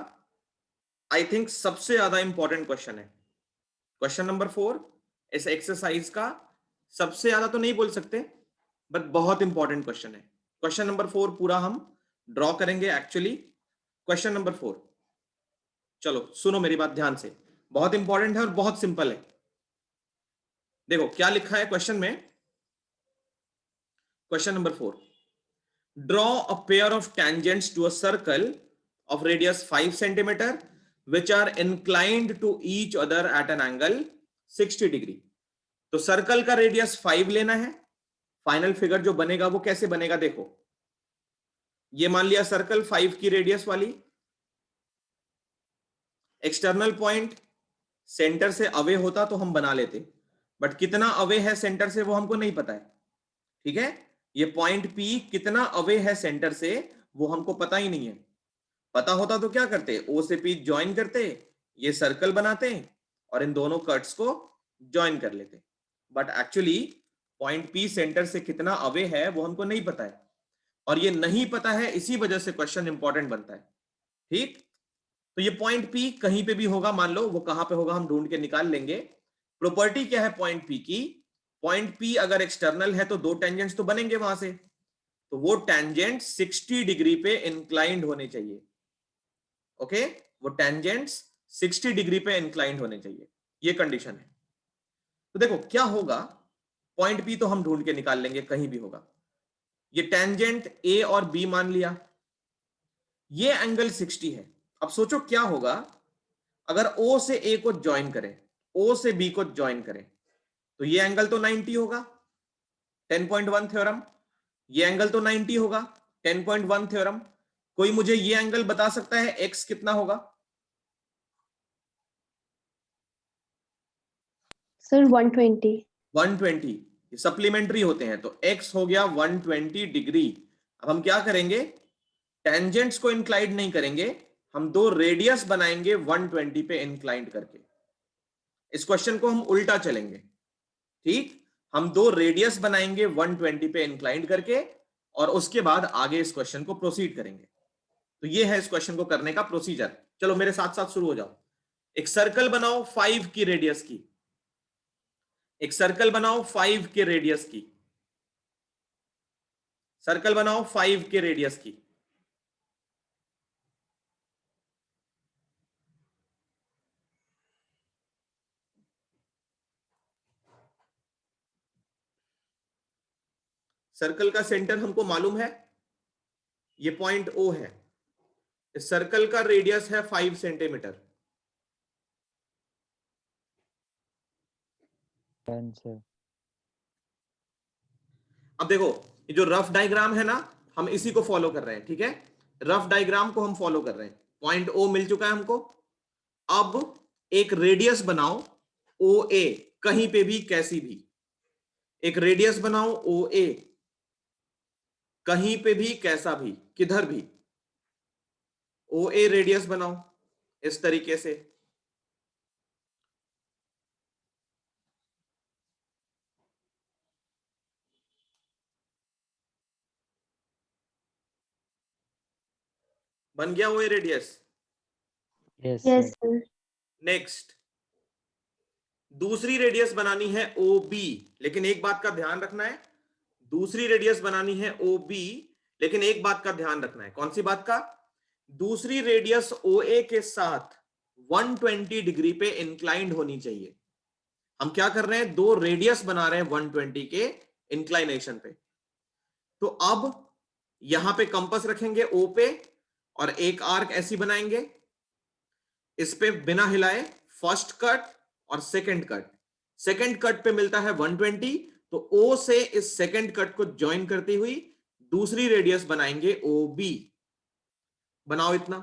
आई थिंक सबसे ज्यादा इंपॉर्टेंट क्वेश्चन है। क्वेश्चन नंबर 4 इस एक्सरसाइज का सबसे ज्यादा तो नहीं बोल सकते बट बहुत इंपॉर्टेंट क्वेश्चन है। क्वेश्चन नंबर 4 पूरा हम ड्रॉ करेंगे एक्चुअली। क्वेश्चन नंबर 4, चलो सुनो मेरी बात ध्यान से, बहुत इंपॉर्टेंट है और बहुत सिंपल है। देखो क्या लिखा है क्वेश्चन में। Question number 4, draw a pair of tangents to a circle of radius 5 centimeter which are inclined to each other at an angle 60 degree। तो सर्कल का रेडियस 5 लेना है। फाइनल फिगर जो बनेगा वो कैसे बनेगा, देखो ये मान लिया सर्कल 5 की रेडियस वाली, एक्सटर्नल पॉइंट सेंटर से अवे होता तो हम बना लेते, बट कितना अवे है सेंटर से वो हमको नहीं पता है। ठीक है, ये पॉइंट पी कितना अवे है सेंटर से वो हमको पता ही नहीं है। पता होता तो क्या करते, ओ से पी ज्वाइन करते, ये सर्कल बनाते और इन दोनों कट्स को ज्वाइन कर लेते। But actually point P centre से कितना अवे है वो हमको नहीं पता है, और ये नहीं पता है इसी वजह से क्वेश्चन इंपॉर्टेंट बनता है। ठीक, तो ये पॉइंट पी कहीं पे भी होगा, मान लो वो कहां पे होगा हम ढूंढ के निकाल लेंगे। प्रॉपर्टी क्या है पॉइंट पी की, पॉइंट पी अगर एक्सटर्नल है तो दो टेंजेंट्स तो बनेंगे वहां से, तो वो टेंजेंट 60 डिग्री पे इंक्लाइंड होने चाहिए। ओके, वो टेंजेंट्स 60 डिग्री पे इंक्लाइंड होने चाहिए, ये कंडीशन है। तो देखो क्या होगा, पॉइंट पी तो हम ढूंढ के निकाल लेंगे कहीं भी होगा। ये टेंजेंट ए और बी मान लिया, ये एंगल 60 है। अब सोचो क्या होगा अगर ओ से ए को ज्वाइन करें, ओ से बी को ज्वाइन करें, तो ये एंगल तो 90 होगा, 10.1 थ्योरम। ये एंगल तो 90 होगा, 10.1 थ्योरम। कोई मुझे ये एंगल बता सकता है एक्स कितना होगा? सर 120। 120, ये सप्लीमेंट्री होते हैं, तो x हो गया 120 डिग्री। अब हम क्या करेंगे, टेंजेंट्स को इंक्लाइंड नहीं करेंगे, हम दो रेडियस बनाएंगे 120 पे इंक्लाइंड करके। इस क्वेश्चन को हम उल्टा चलेंगे। ठीक, हम दो रेडियस बनाएंगे 120 पे इंक्लाइंड करके और उसके बाद आगे इस क्वेश्चन को प्रोसीड करेंगे। तो ये है इस क्वेश्चन को करने का प्रोसीजर। चलो मेरे साथ साथ शुरू हो जाओ। एक सर्कल बनाओ 5 की रेडियस की, एक सर्कल बनाओ 5 के रेडियस की, सर्कल बनाओ 5 के रेडियस की। सर्कल का सेंटर हमको मालूम है, ये पॉइंट ओ है। इस सर्कल का रेडियस है 5 सेंटीमीटर। सर अब देखो ये जो रफ डायग्राम है ना, हम इसी को फॉलो कर रहे हैं। ठीक है, रफ डायग्राम को हम फॉलो कर रहे हैं। पॉइंट ओ मिल चुका है हमको। अब एक रेडियस बनाओ ओ ए, कहीं पे भी कैसी भी एक रेडियस बनाओ ओ ए, कहीं पे भी कैसा भी किधर भी ओ ए रेडियस बनाओ इस तरीके से। बन गया O A radius. Yes yes sir sir. Next दूसरी रेडियस बनानी है ओ बी, लेकिन एक बात का ध्यान रखना है, दूसरी रेडियस बनानी है ओ बी, लेकिन एक बात का ध्यान रखना है। कौन सी बात का? दूसरी रेडियस ओ ए के साथ 120 डिग्री पे इंक्लाइंड होनी चाहिए। हम क्या कर रहे हैं, दो रेडियस बना रहे हैं 120 के इंक्लाइनेशन पे। तो अब यहां पे कंपास रखेंगे ओ पे और एक आर्क ऐसी बनाएंगे, इस पे बिना हिलाए फर्स्ट कट और सेकंड कट। सेकंड कट पे मिलता है 120, तो ओ से इस सेकंड कट को ज्वाइन करती हुई दूसरी रेडियस बनाएंगे ओ बी। बनाओ इतना,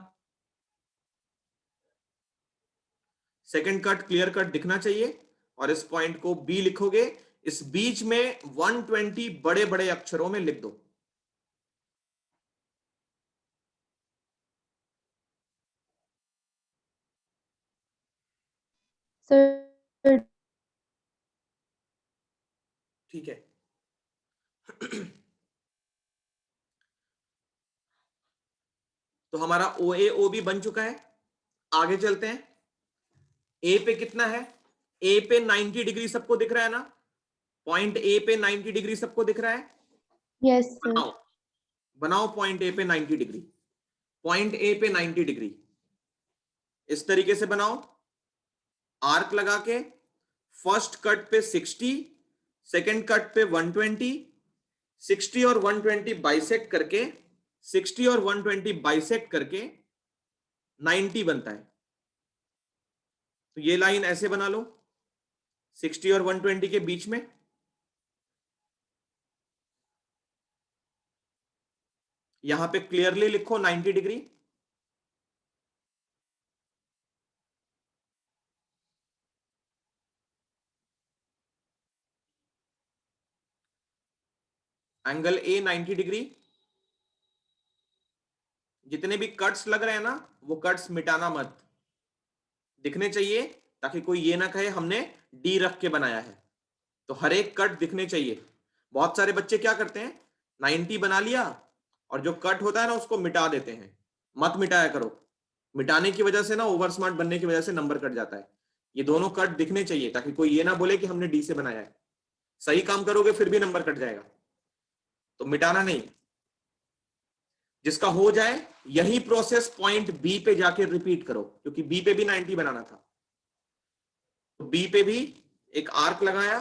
सेकंड कट क्लियर कट दिखना चाहिए और इस पॉइंट को बी लिखोगे। इस बीच में 120 बड़े बड़े अक्षरों में लिख दो। सर ठीक है। तो हमारा ओ ए ओ बी बन चुका है। आगे चलते हैं। ए पे कितना है? ए पे 90 डिग्री सबको दिख रहा है ना? पॉइंट ए पे 90 डिग्री सबको दिख रहा है? Yes sir. बनाओ, बनाओ पॉइंट ए पे 90 डिग्री। पॉइंट ए पे 90 डिग्री इस तरीके से बनाओ, आर्क लगा के। फर्स्ट कट पे 60, सेकंड कट पे 120, 60 और 120 बाइसेक्ट करके, 60 और 120 बाइसेक्ट करके 90 बनता है। तो ये लाइन ऐसे बना लो 60 और 120 के बीच में। यहां पे क्लियरली लिखो 90 डिग्री। Angle A 90 degree. जितने भी कट्स लग रहे हैं ना, वो कट्स मिटाना मत, दिखने चाहिए, ताकि कोई ये ना कहे हमने डी रख के बनाया है। तो हर एक कट दिखने चाहिए। बहुत सारे बच्चे क्या करते हैं, 90 बना लिया और जो कट होता है ना उसको मिटा देते हैं। मत मिटाया करो, मिटाने की वजह से ना, ओवर स्मार्ट बनने की वजह से नंबर कट जाता है। ये दोनों कट दिखने चाहिए ताकि कोई ये ना बोले कि हमने डी से बनाया है। सही काम करोगे फिर भी नंबर कट जाएगा, तो मिटाना नहीं। जिसका हो जाए यही प्रोसेस पॉइंट बी पे जाके रिपीट करो, क्योंकि बी पे भी 90 बनाना था। तो बी पे भी एक आर्क लगाया,